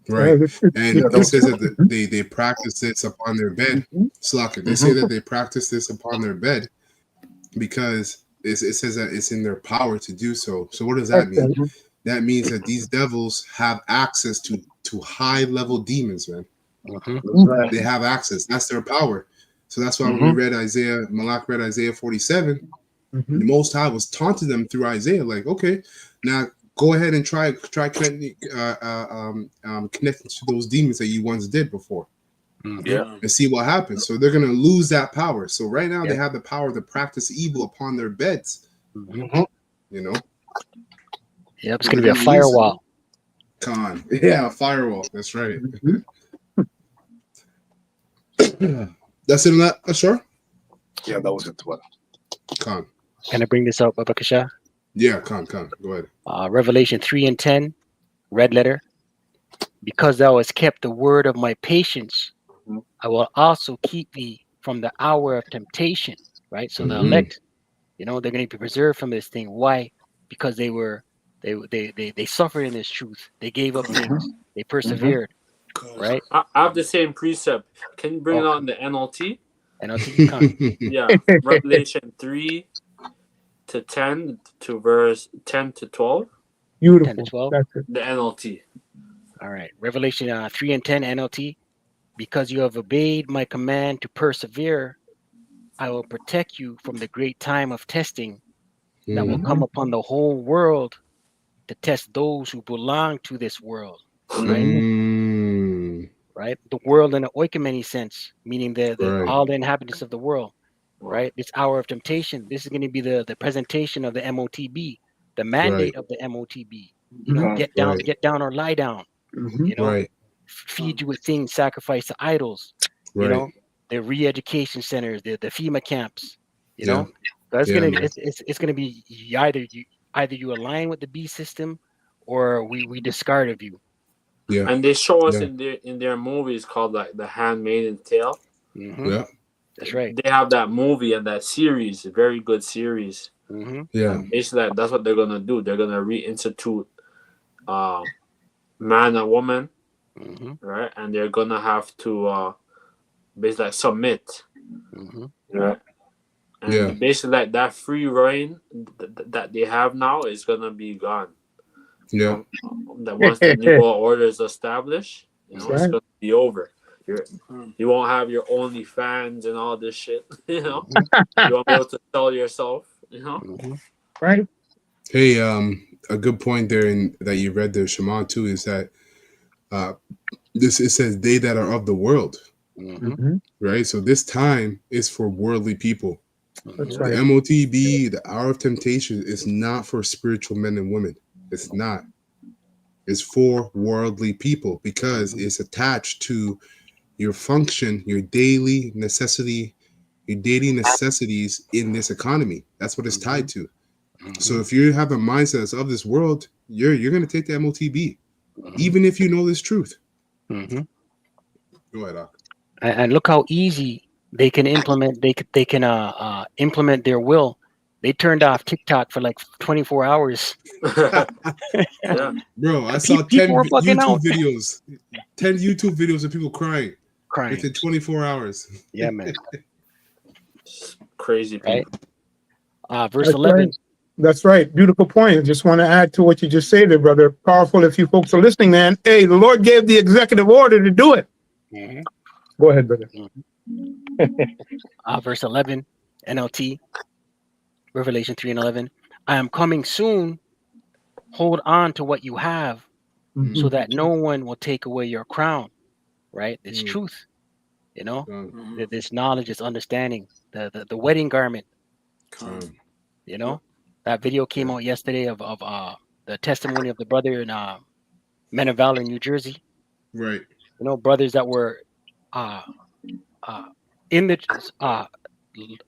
Right, and it says that they practice this upon their bed. Slacker. They say that they practice this upon their bed because it says that it's in their power to do so. So what does that mean? That means that these devils have access to high-level demons, man. They have access. That's their power. So that's why when we read Malak read Isaiah 47, the Most High was taunting them through Isaiah, like, okay, now go ahead and try connecting to those demons that you once did before. And see what happens. So they're going to lose that power. So right now they have the power to practice evil upon their beds. You know? Yep, it's going to be a firewall. Yeah, a firewall. That's right. That's it on that, sure? Yeah, that was it. What? Khan. Can I bring this up, Abakasha? Yeah, Khan. Go ahead. Revelation 3:10, red letter. Because thou hast kept the word of my patience, I will also keep thee from the hour of temptation. Right? So the elect, they're going to be preserved from this thing. Why? Because they suffered in this truth. They gave up things. They persevered. Right? I have the same precept. Can you bring it on the NLT? NLT, come. Yeah, Revelation 3:10 to verse 10 to 12. Beautiful. 10 to 12. The NLT. All right. Revelation 3:10 NLT. Because you have obeyed my command to persevere, I will protect you from the great time of testing that will come upon the whole world to test those who belong to this world, right? Right? The world in an oikumene sense, meaning all the inhabitants of the world, right? This hour of temptation, this is going to be the presentation of the MOTB, the mandate of the MOTB. You know, get down or lie down. You know, feed you with things sacrificed to idols. You know, the re-education centers, the FEMA camps. You know, so it's gonna be either you align with the B system, or we discard of you. Yeah. And they show us in their movies called like The Handmaid's Tale. Yeah, that's right. They have that movie and that series, a very good series. Yeah. And basically, that's what they're gonna do. They're gonna reinstitute man and woman, right? And they're gonna have to basically submit, right? And basically, like that free reign that they have now is gonna be gone. Yeah. That once the new world order is established, you know, it's gonna be over. You won't have your OnlyFans and all this shit. You know, you won't be able to sell yourself. You know, right? Hey, a good point there that you read there, Shaman, too, is that it says they that are of the world, right? So this time is for worldly people. That's the right. MOTB, the hour of temptation, is not for spiritual men and women. It's not. It's for worldly people because it's attached to your function, your daily necessities in this economy. That's what it's tied to. So if you have a mindset that's of this world, you're going to take the MOTB, even if you know this truth. Go ahead, Doc. And look how easy they can implement. They can implement their will. They turned off TikTok for like 24 hours. Bro, I saw 10 YouTube videos. 10 YouTube videos of people crying within 24 hours. Yeah, man. Crazy, right? Verse 11. Right. That's right. Beautiful point. I just want to add to what you just said there, brother. Powerful if you folks are listening, man. Hey, the Lord gave the executive order to do it. Go ahead, brother. Verse 11, NLT, Revelation 3:11. I am coming soon. Hold on to what you have so that no one will take away your crown. Right? It's truth. You know, this knowledge, this understanding, the wedding garment. You know, that video came out yesterday of the testimony of the brother in Men of Valor, New Jersey. Right. You know, brothers that were in the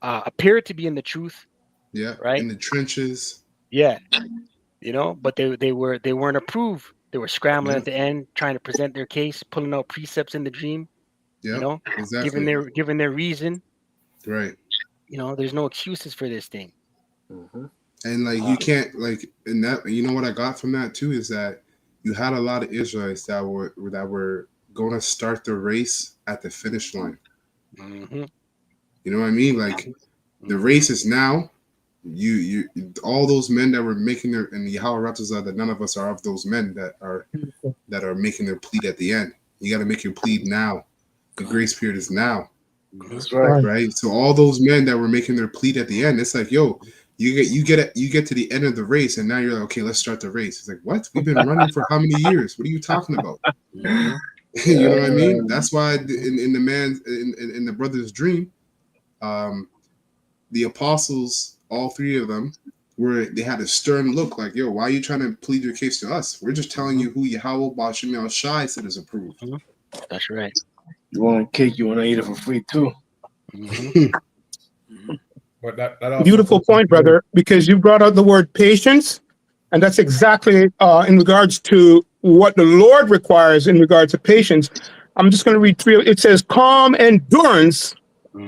appeared to be in the truth. Yeah. Right. In the trenches. Yeah. You know, but they weren't approved. They were scrambling at the end, trying to present their case, pulling out precepts in the dream. Yeah. You know, exactly. giving their reason. Right. You know, there's no excuses for this thing. And like you can't and that, you know what I got from that too is that you had a lot of Israelites that were going to start the race at the finish line. You know what I mean? Like the race is now. You all those men that were making their, and Yahweh Ratazah, that none of us are of those men that are making their plead at the end. You got to make your plead now. The grace period is now. That's right. Right. So all those men that were making their plead at the end, it's like, yo, you get to the end of the race, and now you're like, okay, let's start the race. It's like, what? We've been running for how many years? What are you talking about? You know what I mean? That's why in the brother's dream, the apostles, all three of them, they had a stern look, like, yo, why are you trying to plead your case to us? We're just telling you who Yahweh Ba'ashem Yahshai said is approved. That's right. You want cake, you want to eat it for free too. But that Beautiful point, brother, because you brought out the word patience, and that's exactly in regards to what the Lord requires in regards to patience. I'm just going to read 3. It says calm endurance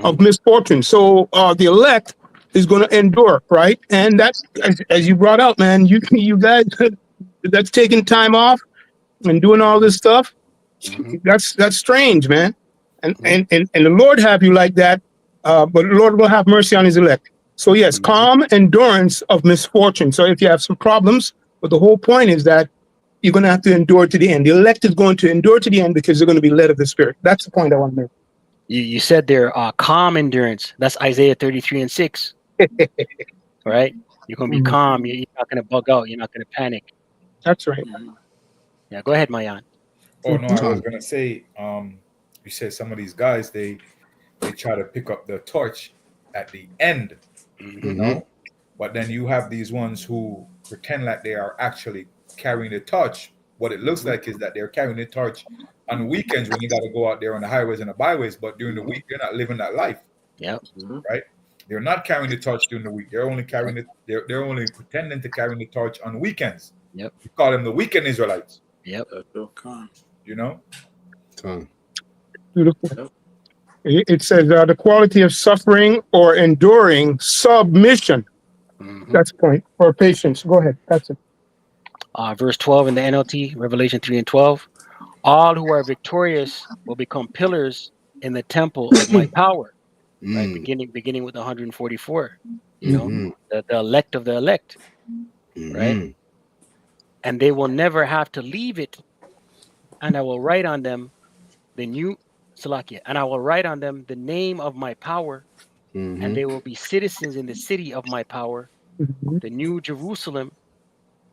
of misfortune. So the elect is going to endure, right? And that's, as you brought out, man, you guys, that's taking time off and doing all this stuff. That's strange, man. And the Lord have you like that, but the Lord will have mercy on his elect. So yes, calm endurance of misfortune. So if you have some problems, but the whole point is that you're going to have to endure to the end. The elect is going to endure to the end because they're going to be led of the Spirit. That's the point I want to make. You said they're calm endurance. That's Isaiah 33:6. Right? You're gonna be calm. You're not gonna bug out. You're not gonna panic. That's right. Yeah, go ahead, Mayan. Oh no, I was gonna say, you said some of these guys they try to pick up the torch at the end, you know, but then you have these ones who pretend like they are actually carrying the torch. What it looks like is that they're carrying the torch on weekends when you got to go out there on the highways and the byways, but during the week they're not living that life. Yeah. Right. They're not carrying the torch during the week. They're only carrying it. They're only pretending to carry the torch on weekends. Yep. You call them the weekend Israelites. Yep. You know. Beautiful. Yep. It says the quality of suffering or enduring submission. That's the point. Or patience. Go ahead. That's it. Verse 12 in the NLT, Revelation 3:12. All who are victorious will become pillars in the temple of my power. Right, beginning with 144. You know, the elect of the elect. Right, and they will never have to leave it. And I will write on them the new Salakia, and I will write on them the name of my power, and they will be citizens in the city of my power, the new Jerusalem.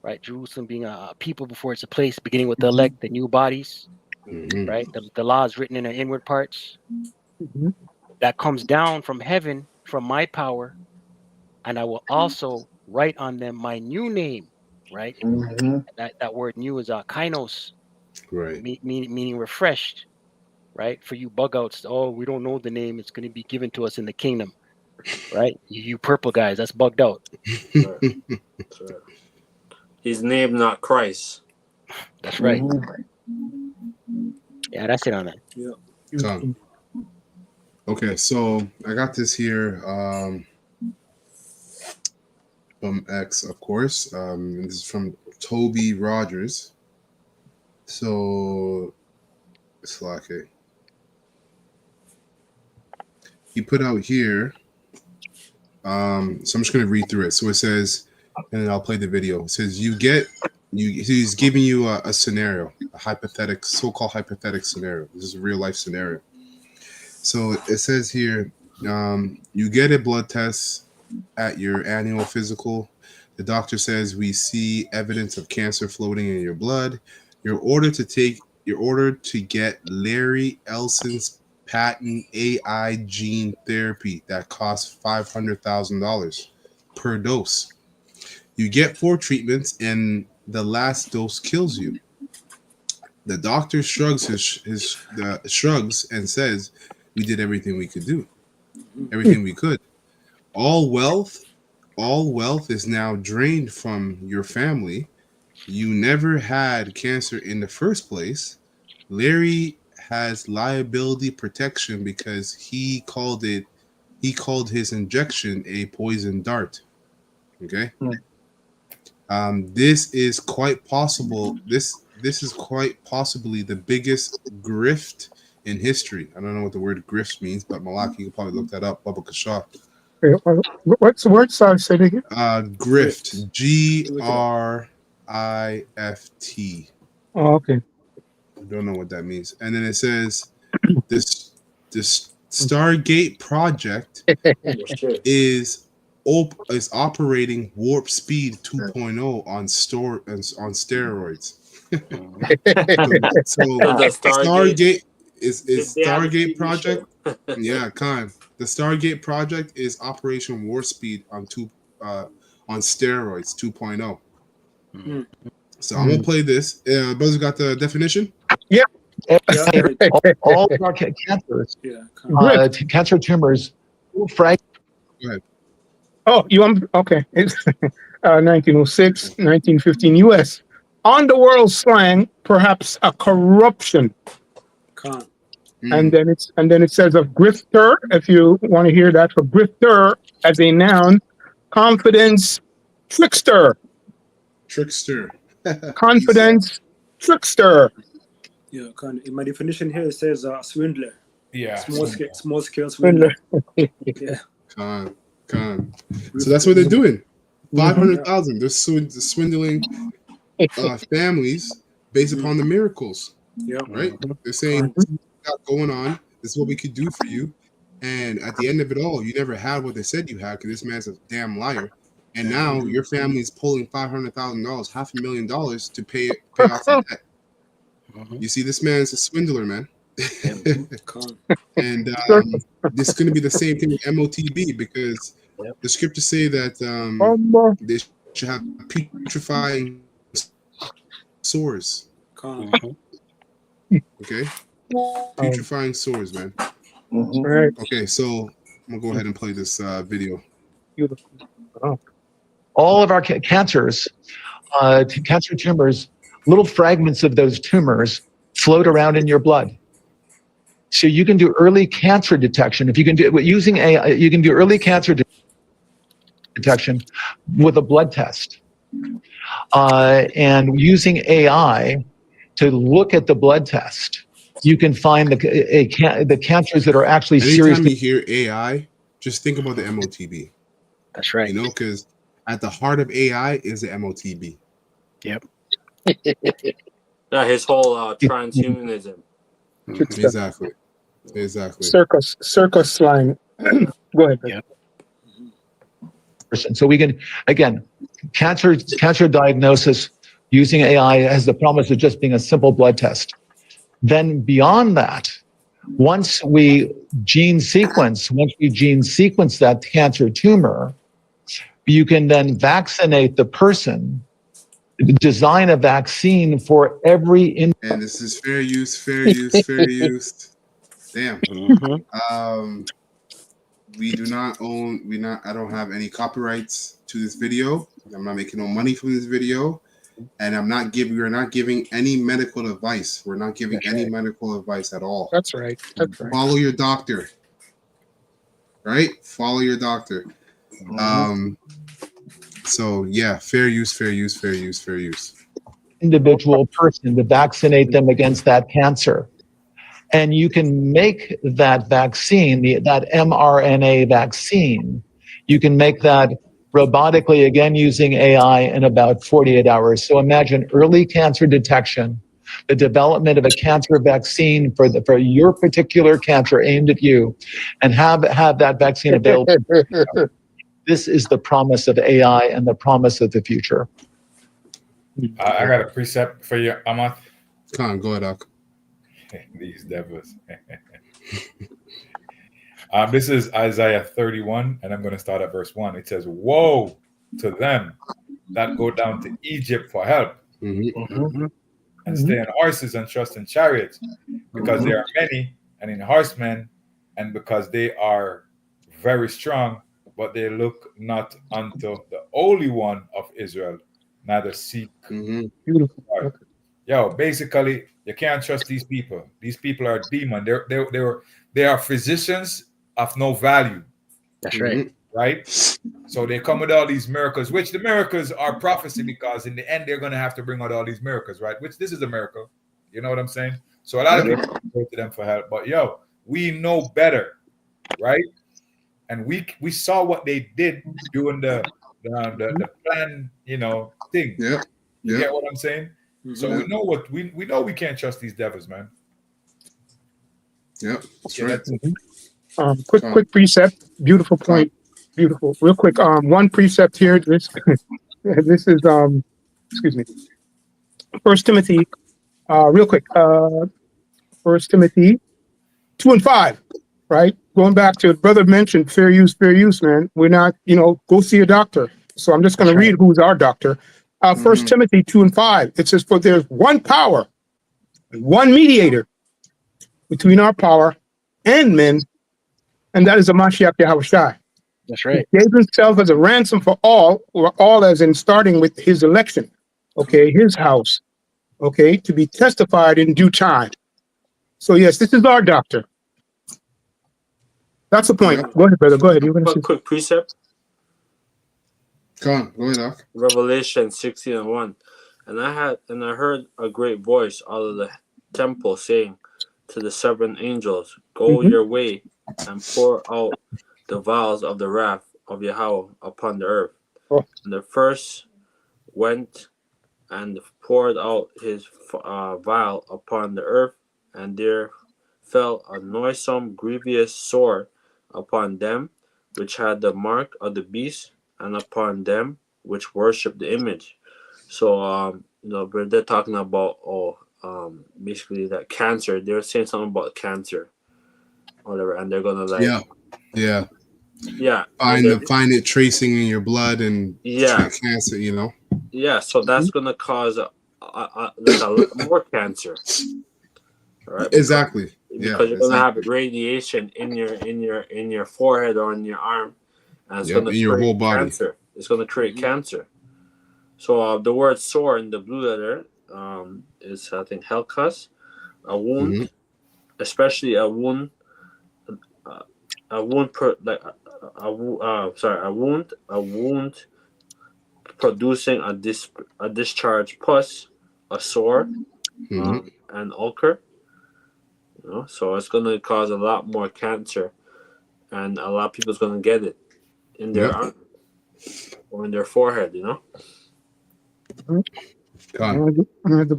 Right, Jerusalem being a people before it's a place, beginning with the elect, the new bodies. Right, the laws written in their inward parts. That comes down from heaven from my power, and I will also write on them my new name. Right, that word new is kainos, right, meaning refreshed. Right, for you bug outs, oh, we don't know the name, it's going to be given to us in the kingdom. Right, you purple guys, that's bugged out. Right. His name, not Christ. That's right. Yeah, that's it on that. Yeah. Okay, so I got this here from X, of course. This is from Toby Rogers. So it's like he put out here. So I'm just going to read through it. So it says, and then I'll play the video. It says he's giving you a scenario, a hypothetical, so-called hypothetical scenario. This is a real life scenario. So it says here, you get a blood test at your annual physical. The doctor says we see evidence of cancer floating in your blood. You're ordered to get Larry Elson's patent AI gene therapy that costs $500,000 per dose. You get 4 treatments, and the last dose kills you. The doctor shrugs shrugs and says, "We did everything we could do, everything we could. All wealth is now drained from your family. You never had cancer in the first place. Larry has liability protection because he called his injection a poison dart." Okay. This is quite possible. This is quite possibly the biggest grift in history. I don't know what the word grift means, but Malaki, you can probably look that up. Baba Kasha. What's the word? Sorry, say it again. Grift. GRIFT. Oh, okay. I don't know what that means. And then it says this Stargate project is operating warp speed 2.0 on steroids. So Stargate is Stargate project. Yeah, kind. The Stargate project is Operation Warp Speed on steroids 2.0. So I'm gonna play this. Buzz got the definition. Yeah. All cancers, cancer tumors, frag. Go ahead. Oh, you okay? It's 1906, 1915 U.S. On the world slang, perhaps a corruption. And then it says of grifter. If you want to hear that, for grifter as a noun, confidence trickster. Confidence trickster. Yeah, in my definition here it says swindler. Yeah. Small scale swindler. Yeah. So that's what they're doing. 500,000. They're swindling families based upon the miracles. Yeah. Right. They're saying what's going on. This is what we could do for you. And at the end of it all, you never had what they said you had because this man's a damn liar. And now your family's pulling $500,000, $500,000 to pay off the debt. You see, this man's a swindler, man. And this is going to be the same thing with MOTB because the scriptures say that they should have putrefying sores. Okay? Putrefying sores, man. Right. Okay, so I'm going to go ahead and play this video. Beautiful. Oh. All of our cancers, cancer tumors, little fragments of those tumors float around in your blood. So you can do early cancer detection. If you can do it using AI, you can do early cancer detection with a blood test. And using AI to look at the blood test, you can find the cancers that are actually Anytime seriously. you hear AI, just think about the MOTB. That's right. You know, because at the heart of AI is the MOTB. Yep. Yeah, his whole transhumanism. Exactly. Circus line. Go ahead. Yep. So we can, again, cancer diagnosis using AI has the promise of just being a simple blood test. Then beyond that, once we gene sequence that cancer tumor, you can then vaccinate the person, design a vaccine for every. And this is fair use. Damn. We do not own. I don't have any copyrights to this video. I'm not making no money from this video, and we're not giving any medical advice. We're not giving any medical advice at all. That's right. Follow your doctor. Right? Follow your doctor. So yeah, fair use. Individual person to vaccinate them against that cancer. And you can make that vaccine, that mRNA vaccine, you can make that robotically, again, using AI in about 48 hours. So imagine early cancer detection, the development of a cancer vaccine for your particular cancer aimed at you, and have that vaccine available. This is the promise of AI and the promise of the future. I got a precept for you, Amath. Come on, go ahead, Doc. These devils. This is Isaiah 31, and I'm going to start at verse 1. It says, "Woe to them that go down to Egypt for help, and stay on horses and trust in chariots, because they are many, and in horsemen, and because they are very strong, but they look not unto the Holy One of Israel, neither seek." Beautiful. Yo, basically, you can't trust these people. These people are demon. They are physicians of no value. That's right. Right? So they come with all these miracles, which the miracles are prophecy, because in the end they're going to have to bring out all these miracles, right? Which this is a miracle. You know what I'm saying? So a lot of people go to them for help. But yo, we know better, right? And we saw what they did during the plan, thing. Yeah. You get what I'm saying? So we know we know we can't trust these devils, man. Yep, that's right. Quick precept. Beautiful point. Beautiful. Real quick. One precept here. This is excuse me. 1 Timothy. Real quick. 1 Timothy 2:5. Right. Going back to brother mentioned fair use, man. We're not, go see a doctor. So I'm just going to read who's our doctor. 1 Timothy 2:5. It says, "For there's one power, one mediator between our power and men, and that is the Mashiach Yahushua." That's right. He gave himself as a ransom for all, or all as in starting with his election, okay, his house, okay, to be testified in due time. So yes, this is our doctor. That's the point. Go ahead, brother. Go ahead. You're going to quick precept. Come on, go ahead, Doc. Revelation 16:1. And I heard a great voice out of the temple saying to the 7 angels, "Go your way and pour out the vials of the wrath of Yahweh upon the earth." And the first went and poured out his vial upon the earth, and there fell a noisome, grievous sore upon them which had the mark of the beast, and upon them which worship the image. So, but they're talking about basically that cancer. They're saying something about cancer, or whatever, and they're gonna find it tracing in your blood and cancer. Yeah, so that's gonna cause a lot more cancer. Right? Exactly. Because you're gonna have radiation in your forehead or in your arm, and it's gonna in your whole body. Cancer. It's gonna create cancer. So the word sore in the blue letter is, I think, helkas, a wound, especially a wound producing a discharge pus, a sore, and ulcer. So it's going to cause a lot more cancer, and a lot of people's going to get it in their arm or in their forehead. The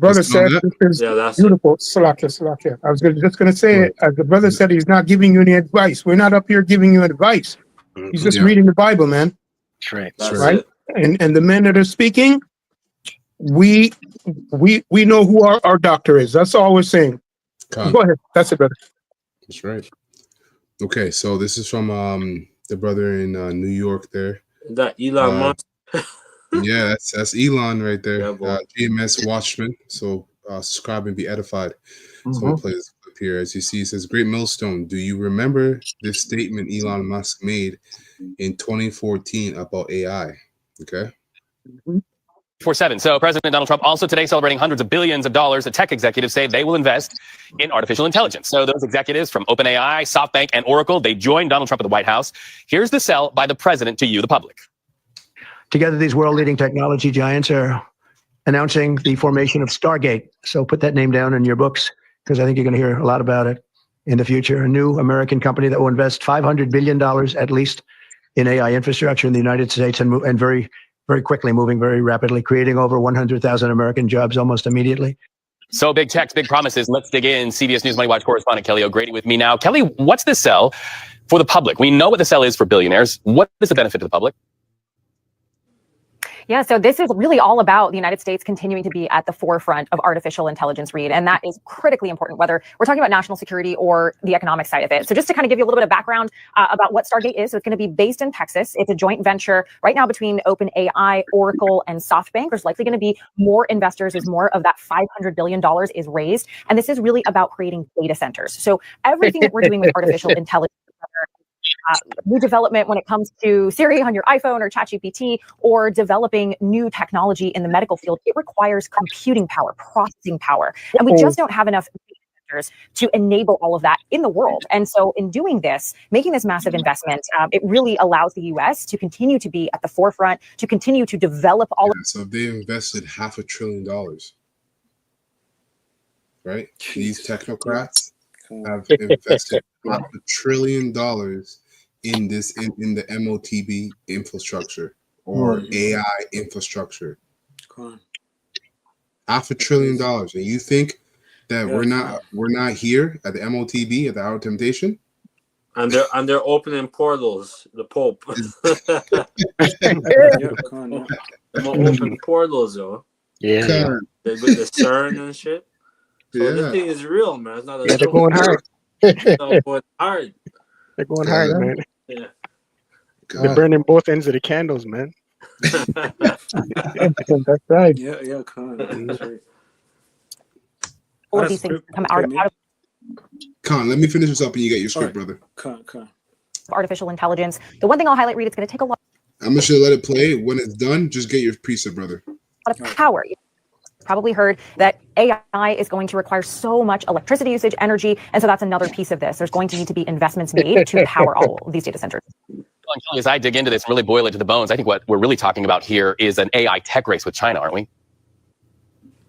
brother said this is beautiful. Salakia. I was just going to say, as the brother said, he's not giving you any advice. We're not up here giving you advice. He's just reading the Bible, man. That's right. And the men that are speaking, we know who our doctor is. That's all we're saying. Go ahead. That's it, brother. That's right. Okay, so this is from the brother in New York there. That Elon Musk. Yeah, that's Elon right there. GMS Watchman. So subscribe and be edified. So I'll play this clip here. As you see, it says, "Great millstone. Do you remember this statement Elon Musk made in 2014 about AI?" Okay. 4/7. So President Donald Trump also today celebrating hundreds of billions of dollars that tech executives say they will invest in artificial intelligence. So those executives from OpenAI, SoftBank, and Oracle, they joined Donald Trump at the White House. Here's the sell by the president to you, the public. Together, these world-leading technology giants are announcing the formation of Stargate. So put that name down in your books, because I think you're going to hear a lot about it in the future. A new American company that will invest $500 billion at least in AI infrastructure in the United States, and very, very quickly, moving very rapidly, creating over 100,000 American jobs almost immediately. So big techs, big promises. Let's dig in. CBS News Money Watch correspondent Kelly O'Grady with me now. Kelly, what's the sell for the public? We know what the sell is for billionaires. What is the benefit to the public? Yeah, so this is really all about the United States continuing to be at the forefront of artificial intelligence, Reed, and that is critically important, whether we're talking about national security or the economic side of it. So just to kind of give you a little bit of background about what Stargate is, so it's going to be based in Texas. It's a joint venture right now between OpenAI, Oracle, and SoftBank. There's likely going to be more investors as more of that $500 billion is raised, and this is really about creating data centers. So everything that we're doing with artificial intelligence, new development when it comes to Siri on your iPhone or ChatGPT, or developing new technology in the medical field, it requires computing power, processing power. And we just don't have enough data centers to enable all of that in the world. And so in doing this, making this massive investment, it really allows the US to continue to be at the forefront, to continue to develop all of. So they invested $500 billion, right? These technocrats have invested $500 billion in this in the MOTB infrastructure or AI infrastructure. $500 billion, and you think that we're not here at the MOTB at the Hour of Temptation? And they're opening portals. The Pope. Open portals, though. Yeah. With the CERN and shit. So this thing is real, man. It's not a they're going hard. They're going hard. They're going hard, man. Yeah. They're burning both ends of the candles, man. That's right. Yeah, That's right. All of these things come out of Khan, let me finish this up and you get your script, brother. artificial intelligence. The one thing I'll highlight, Reed, it's going to take a lot I'm just going to let it play. When it's done, just get your precept, brother. of power. You've probably heard that AI is going to require so much electricity usage, energy, and so that's another piece of this. There's going to need to be investments made to power all of these data centers. As I dig into this and really boil it to the bones, I think what we're really talking about here is an AI tech race with China, aren't we?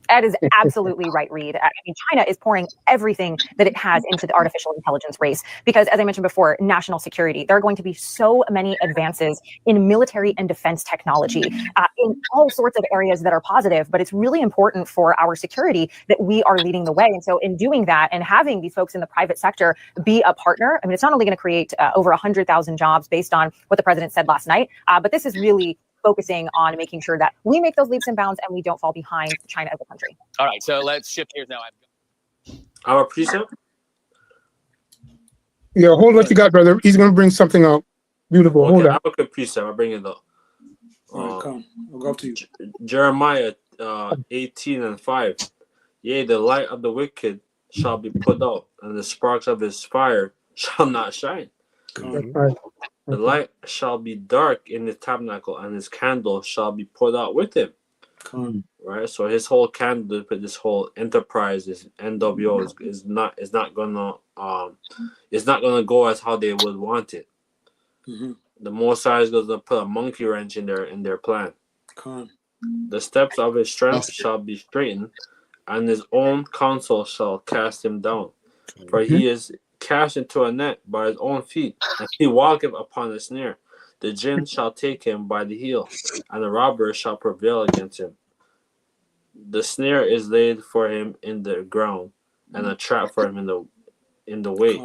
Ed is absolutely right, Reed. I mean, China is pouring everything that it has into the artificial intelligence race because, as I mentioned before, national security. There are going to be so many advances in military and defense technology in all sorts of areas that are positive, but it's really important for our security that we are leading the way. And so in doing that and having these folks in the private sector be a partner, I mean, it's not only going to create over 100,000 jobs based on what the president said last night, but this is really focusing on making sure that we make those leaps and bounds and we don't fall behind China as a country. All right, so let's shift gears now. Our precept? Yeah, hold what you got, brother. He's going to bring something up. Beautiful. Okay, Hold I on. have a good precept. I'll bring it up. Come, I'll go up to you. Jeremiah 18:5. Yea, the light of the wicked shall be put out, and the sparks of his fire shall not shine. Right. The light shall be dark in the tabernacle, and his candle shall be put out with him. Right. So his whole candle, this whole enterprise, this NWO is not gonna go as how they would want it. The Most High is gonna put a monkey wrench in their plan. The steps of his strength shall be straightened, and his own counsel shall cast him down. For he is cast into a net by his own feet, and he walketh upon a snare. The jinn shall take him by the heel, and the robber shall prevail against him. The snare is laid for him in the ground, and a trap for him in the way.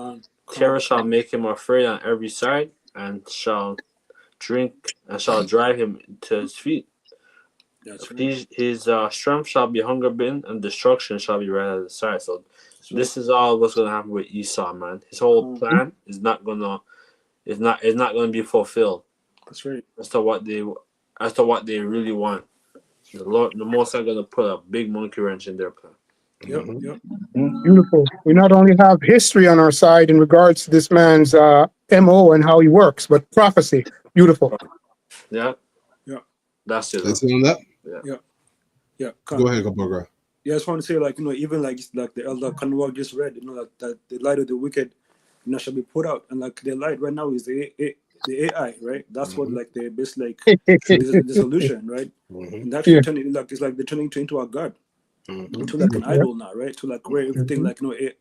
Terror shall make him afraid on every side, and shall drive him to his feet. His strength shall be hunger bitten, and destruction shall be right at his side. So this is all what's gonna happen with Esau, man. His whole plan is not gonna be fulfilled. That's right. As to what they really want. The Most High gonna put a big monkey wrench in their plan. Yep. Beautiful. We not only have history on our side in regards to this man's MO and how he works, but prophecy. Beautiful. Yeah. That's it. That's it on that. Yeah. Go ahead, Gabogra. Yeah, I just want to say, even like the elder Kanwal just read, that the light of the wicked, shall be put out, and like the light right now is the AI, right? That's what like the best the solution, right? And that's turning it's like they're turning into a god, into like an idol now, right? To like where everything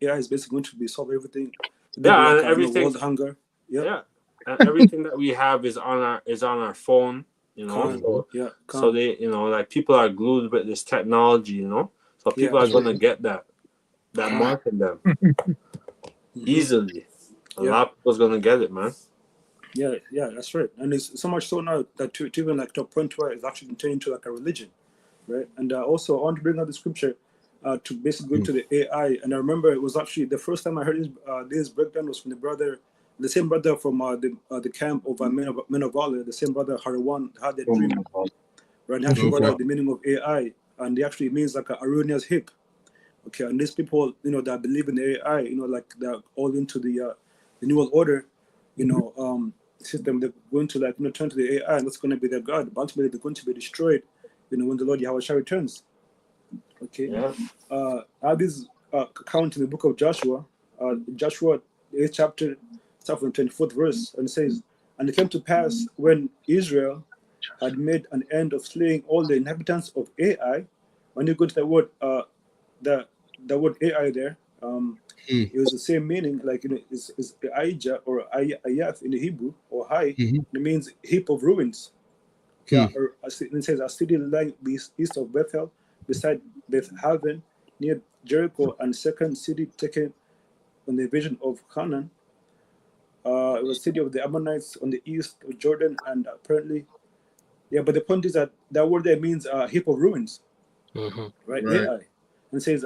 AI is basically going to be solve everything. Yeah, and everything. World hunger. Yeah, and everything that we have is on our phone. So they, like people are glued with this technology, so people are gonna get that mark in them easily. A lot of people's gonna get it, man. Yeah, that's right. And it's so much so now that to even like to a point where it's actually turned into like a religion, right? And also I want to bring out the scripture to basically go into the AI. And I remember it was actually the first time I heard this breakdown was from the same brother from the camp of Men of Valor, the same brother Harawan had the dream, right? And actually brought out the meaning of AI, and it actually means like a erroneous hip. Okay, and these people, that believe in the AI, like they're all into the New World Order, system. They're going to turn to the AI, and that's going to be their God. But ultimately, they're going to be destroyed, when the Lord Yahweh returns. Okay, I have this account in the book of Joshua, Joshua 8th chapter, start from the 24th verse, and it says, "And it came to pass when Israel had made an end of slaying all the inhabitants of Ai." When you go to the word word AI there, it was the same meaning, like it's Aija or Ayath in the Hebrew, or Hai. It means heap of ruins. Okay, or it says a city lying east of Bethel, beside Beth Haven, near Jericho, and second city taken on the invasion of Canaan. It was city of the Ammonites on the east of Jordan, and apparently, but the point is that word there means a heap of ruins, right? AI, and it says,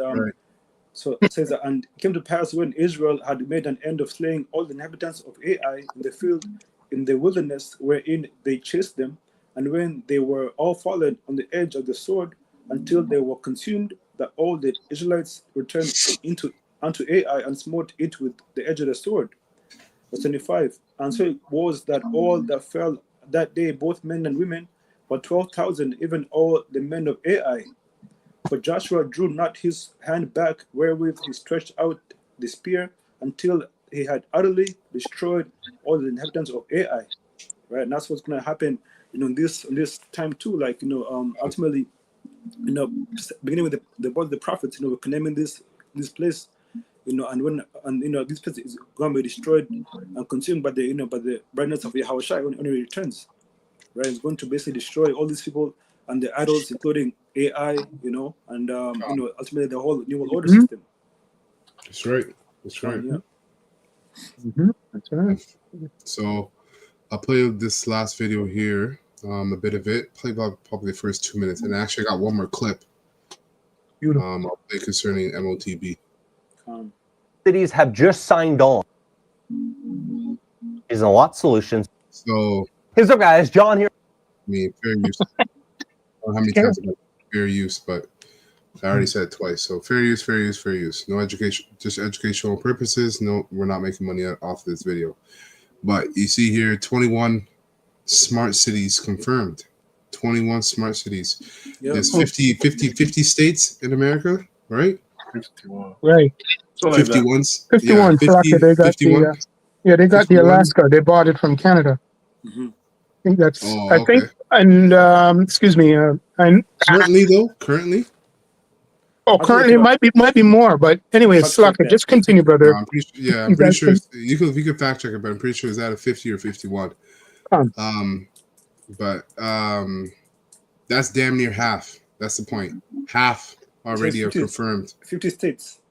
so it says, and it came to pass when Israel had made an end of slaying all the inhabitants of Ai in the field, in the wilderness, wherein they chased them, and when they were all fallen on the edge of the sword, until they were consumed, that all the Israelites returned unto Ai and smote it with the edge of the sword. Verse 25. And so it was that all that fell that day, both men and women, were 12,000, even all the men of Ai. For Joshua drew not his hand back, wherewith he stretched out the spear, until he had utterly destroyed all the inhabitants of Ai. Right, and that's what's going to happen, in this time too. Like, ultimately, beginning with the prophets, we're condemning this place, and this place is going to be destroyed and consumed by the brightness of Yahushua when he returns, right? It's going to basically destroy all these people and the idols, including AI, and ultimately the whole new world order system. That's right. That's right. That's right. So I'll play this last video here, a bit of it. Play about probably the first 2 minutes, and I actually got one more clip. I'll play concerning MOTB. Cities have just signed on. Is a lot solutions. So here's up, guys. John here. I mean, fair use. I don't know how many times I got fair use, but I already said it twice. So fair use, fair use, fair use. No education, just educational purposes. No, we're not making money off this video. But you see here, 21 smart cities confirmed. 21 smart cities. Yeah. There's 50 states in America, right? 51. Right. 51. 51. Yeah, 50, They got 51. they got 51. The Alaska. They bought it from Canada. Mm-hmm. I think that's. Oh, I think. And excuse me. And currently, though, currently. Oh, currently it might be more, but anyway, it's Slacker. Just continue, brother. No, I'm pretty sure you could fact check it, but I'm pretty sure it's at a 50 or 51. But that's damn near half. That's the point. Half already are confirmed. 50 states.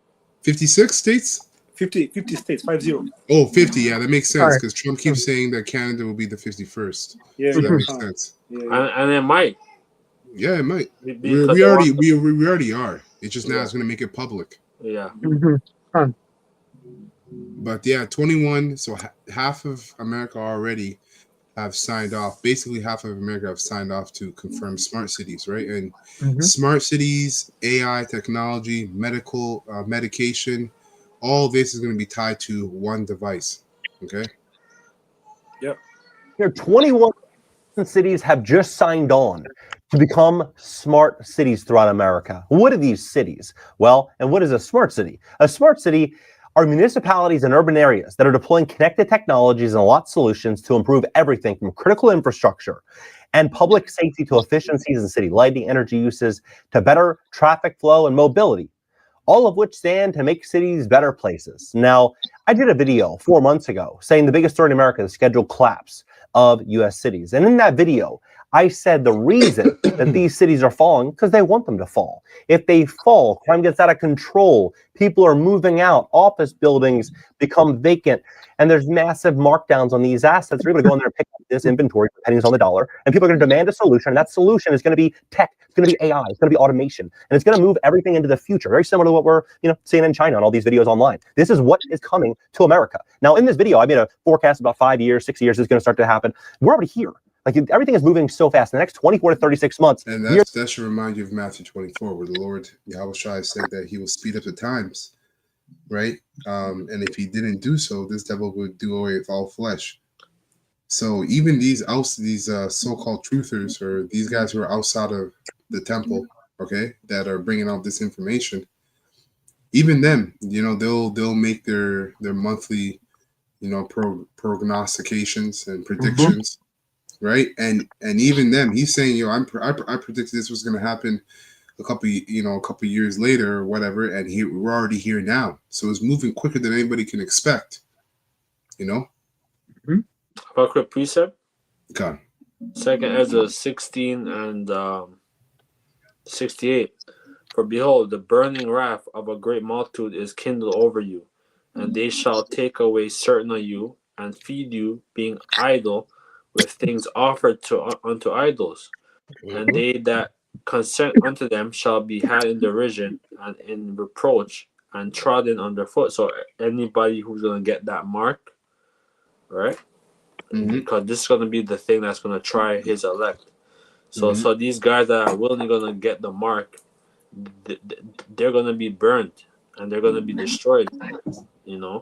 56 states? 50 states, 50. Oh, 50. Yeah, that makes sense because Trump keeps saying that Canada will be the 51st. Yeah, so that makes sense. Yeah. And it might. Yeah, it might. We already are. It's just now it's going to make it public. Yeah. But yeah, 21. So half of America already have signed off. Basically, half of America have signed off to confirm smart cities, right? And smart cities, AI, technology, medical, medication, all this is going to be tied to one device. Okay. Yep. Here, 21 cities have just signed on to become smart cities throughout America. What are these cities? Well, and what is a smart city? A smart city are municipalities and urban areas that are deploying connected technologies and lot solutions to improve everything from critical infrastructure and public safety to efficiencies in city lighting, energy uses, to better traffic flow and mobility, all of which stand to make cities better places. Now, I did a video 4 months ago saying the biggest threat in America is the scheduled collapse of U.S. cities. And in that video, I said the reason that these cities are falling because they want them to fall. If they fall, crime gets out of control. People are moving out. Office buildings become vacant. And there's massive markdowns on these assets. You're going to go in there and pick up this inventory for pennies on the dollar. And people are going to demand a solution. And that solution is going to be tech. It's going to be AI. It's going to be automation. And it's going to move everything into the future. Very similar to what we're seeing in China and all these videos online. This is what is coming to America. Now, in this video, I made a forecast about 5 years, 6 years is going to start to happen. We're already here. Like everything is moving so fast. In the next 24 to 36 months. And that should remind you of Matthew 24, where the Lord Yahushua said that he will speed up the times, right? And if he didn't do so, this devil would do away with all flesh. So even these so-called truthers, or these guys who are outside of the temple, okay, that are bringing out this information, even them, they'll make their monthly, prognostications and predictions. Right, and even them, he's saying, I predicted this was going to happen a couple years later or whatever, and we're already here now. So it's moving quicker than anybody can expect. About quick precept. Okay. 2nd Ezra 16 and 68. For behold, the burning wrath of a great multitude is kindled over you, and they shall take away certain of you and feed you, being idle, with things offered unto idols, and they that consent unto them shall be had in derision and in reproach and trodden underfoot. So anybody who's going to get that mark, right? Because this is going to be the thing that's going to try his elect. So these guys that are willingly going to get the mark, they're going to be burned and they're going to be destroyed. Yeah.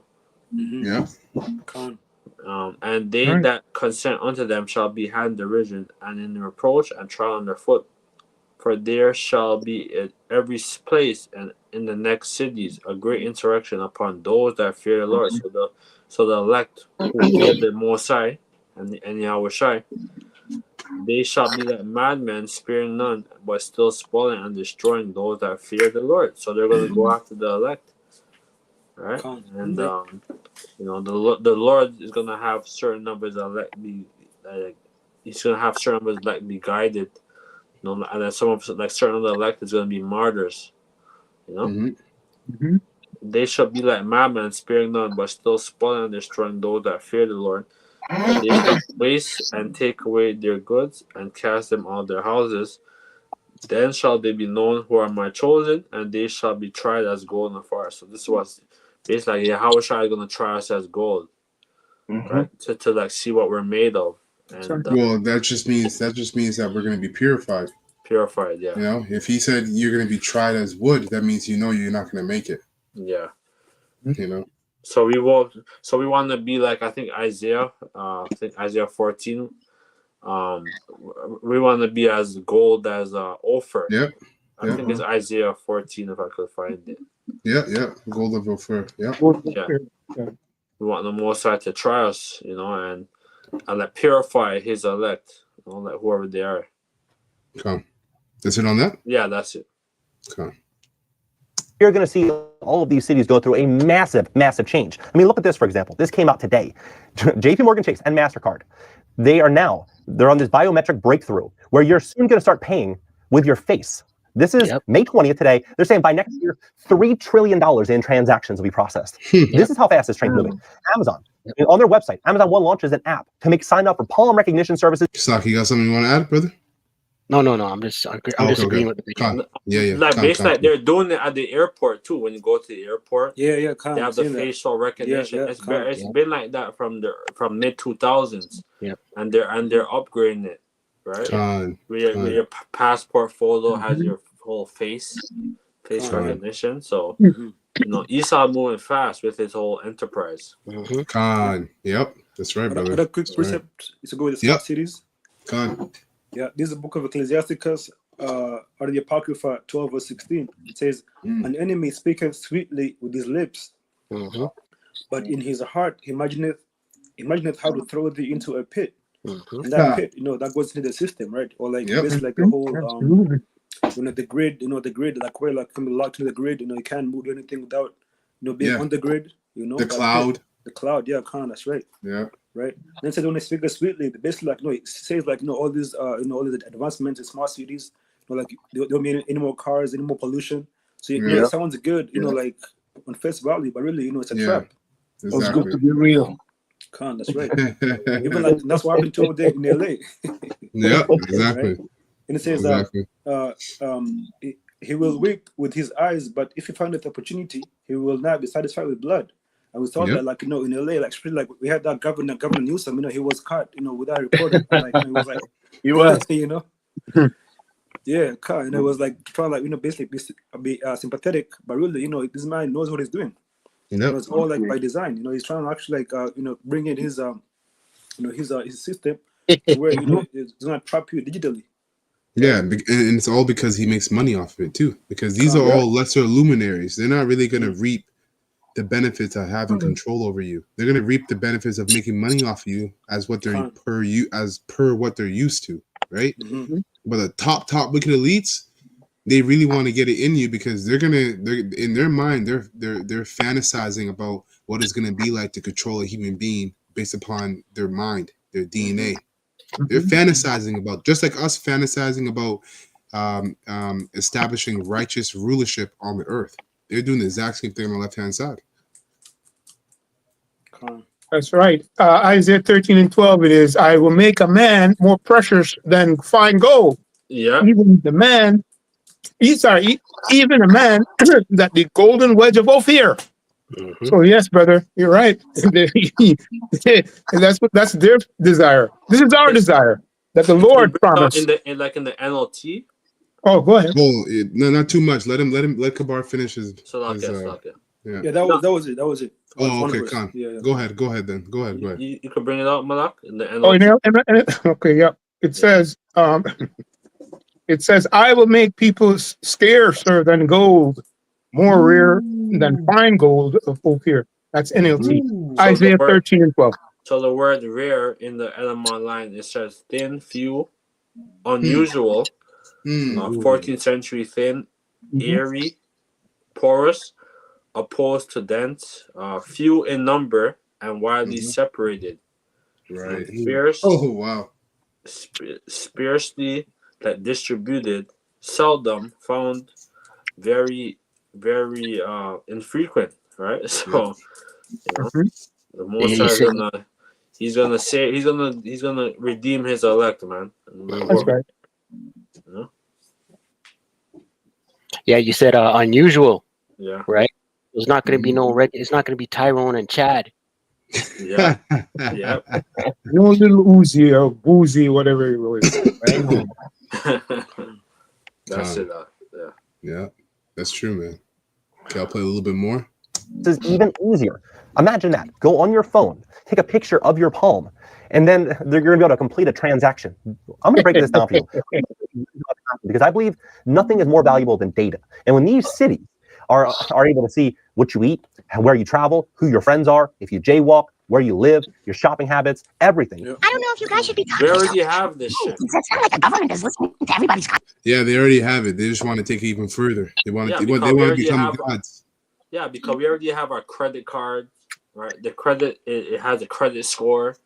And they that consent unto them shall be had in derision and in reproach and trodden underfoot. For there shall be in every place and in the next cities a great insurrection upon those that fear the Lord. So the elect who killed the Mosai and Yahushai, They shall be like madmen, sparing none, but still spoiling and destroying those that fear the Lord. So they're going to go after the elect, right? And you know, the Lord is going to have certain numbers of elect be he's going to have certain numbers of elect be guided. You know, and then some of like certain of the elect is going to be martyrs. You know, they shall be like madmen, sparing none, but still spoiling and destroying those that fear the Lord. And they shall waste and take away their goods and cast them out of their houses. Then shall they be known who are my chosen, and they shall be tried as gold in the fire. So this was basically like how is God going to try us as gold, right? To like see what we're made of. And well, that just means that we're going to be purified. Purified, yeah. You know, if he said you're going to be tried as wood, that means you know you're not going to make it. Yeah. You know. So we want to be like I think Isaiah 14. We want to be as gold as Ophir. Yeah. I think it's Isaiah 14 if I could find it. Yeah. Gold of Ophir. Yeah. Yeah. We want the Most High to try us, you know, and like purify His elect, you know, like whoever they are. Okay. Is it on that? Yeah, that's it. Okay. You're going to see all of these cities go through a massive, massive change. I mean, look at this, for example. This came out today. JP Morgan Chase and MasterCard, they're on this biometric breakthrough where you're soon going to start paying with your face. This is May 20th today. They're saying by next year, $3 trillion in transactions will be processed. This is how fast this train's moving. Amazon, on their website, Amazon One launches an app to make sign up for palm recognition services. Stock, you got something you want to add, brother? No. I'm just agreeing with the video. Yeah. Like basically, like they're doing it at the airport too. When you go to the airport, Yeah. they have the facial recognition. It's been like that from mid 2000s. Yeah. And they're upgrading it, right? Where your passport photo has your whole face recognition. So you know, Esau moving fast with his whole enterprise. Yep, that's right, brother. Another quick precept is to go with the smart cities. Yeah, this is the book of Ecclesiasticus, out of the Apocrypha 12 verse 16. It says, an enemy speaketh sweetly with his lips, but in his heart he imagineth how to throw thee into a pit. And that pit, you know, that goes into the system, right? Or like this, like the whole you know, the grid, like where like can be locked to the grid, you know, you can't move anything without, you know, being on the grid, you know. The cloud. The cloud, that's right. Yeah. Right. Then it said when they speak sweetly, basically like it says like all these all the advancements in smart cities, like there won't be any more cars, any more pollution. So it sounds good, like on face value, but really, it's a trap. Exactly. It's good to be real. That's right. Even like that's what I've been told there in LA. Yeah, exactly. Right? And it says he will weep with his eyes, but if he findeth opportunity, he will not be satisfied with blood. And we thought that, like, in LA, like we had that Governor Newsom, he was caught, without reporting. Like, he was like, yeah, caught. And it was like trying, like, basically be sympathetic, but really, this man knows what he's doing. It's all like by design. He's trying to actually, like, bring in his, his system to where it's gonna trap you digitally. Yeah, and it's all because he makes money off of it too. Because these are all lesser luminaries. They're not really gonna reap the benefits of having control over you. They're gonna reap the benefits of making money off of you as what they're per what they're used to, right? But the top wicked elites, they really want to get it in you because they're in their mind they're fantasizing about what it's gonna be like to control a human being based upon their mind, their DNA. They're fantasizing about, just like us fantasizing about establishing righteous rulership on the earth. They're doing the exact same thing on the left-hand side. That's right. Isaiah 13:12, it is, I will make a man more precious than fine gold. Yeah. Even a man that the golden wedge of Ophir. So yes, brother, you're right. that's their desire. This is our desire that the Lord promised. In the NLT. Oh, go ahead. Well, no, not too much. Let Kabar finish his. Yeah, that was it. Oh, okay, Khan. Yeah. Go ahead then. Go ahead. You can bring it out, Malak. In the NLT. Okay, yeah. It says, I will make people scarcer than gold, more rare than fine gold of Ophir. That's NLT. Isaiah 13:12. So the word rare in the Elamon line, it says thin, few, unusual, 14th century thin, airy, porous, opposed to dense, few in number, and widely separated. Right. And fierce. Oh, wow. Sparsely distributed, seldom found, very, very infrequent, right? So, you know, the Most High is gonna he's gonna redeem his elect, man. That's right. You know? Yeah, you said unusual. Yeah. Right. There's not going to be it's not going to be Tyrone and Chad. Yeah. Yeah. No little Uzi or Boozy, whatever it was. Right? That's it. Yeah. Yeah. That's true, man. Okay, I'll play a little bit more. This is even easier. Imagine that. Go on your phone, take a picture of your palm, and then you're going to be able to complete a transaction. I'm going to break this down for you because I believe nothing is more valuable than data. And when these cities are able to see what you eat, where you travel, who your friends are, if you jaywalk, where you live, your shopping habits, everything. Yeah. I don't know if you guys should be talking. We already have this shit. It's not like the government is listening to everybody's. Yeah, they already have it. They just want to take it even further. They want to. They want to become gods. Yeah, because we already have our credit card, right? The credit it has a credit score,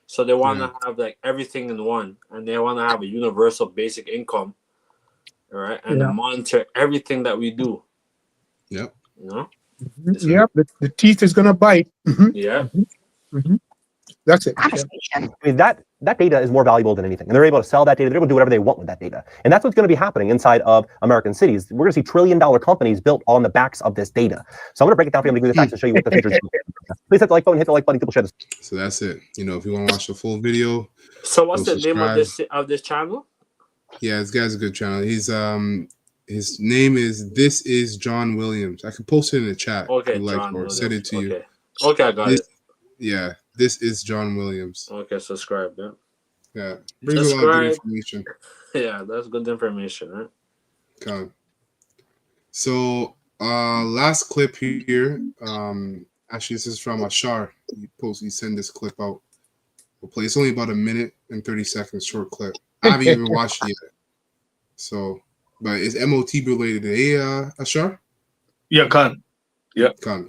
so they want to have like everything in one, and they want to have a universal basic income, all right, and to monitor everything that we do. Yep. You know. Yep. The teeth is gonna bite. Yeah. That's it. I mean, that data is more valuable than anything. And they're able to sell that data. They're able to do whatever they want with that data. And that's what's going to be happening inside of American cities. We're going to see trillion-dollar companies built on the backs of this data. So I'm going to break it down for you. I'm going to do the facts and show you what the future is. Please hit the like button, hit the like button, people share this. So that's it. You know, if you want to watch the full video. So what's the name of this channel? Yeah, this guy's a good channel. He's his name is This Is John Williams. I can post it in the chat. Okay, if you like, John or Williams. send it to you. Okay, I got it. Yeah, This Is John Williams. Okay, subscribe. Yeah. Yeah, brings a lot of good information. Yeah, that's good information, right? Okay. So, last clip here. Actually, this is from Ashar. He sent this clip out. We'll play. It's only about a minute and 30 seconds short clip. I haven't even watched it yet. So, but it's MOTB related. Hey, Ashar? Yeah, Khan. Yeah. Khan.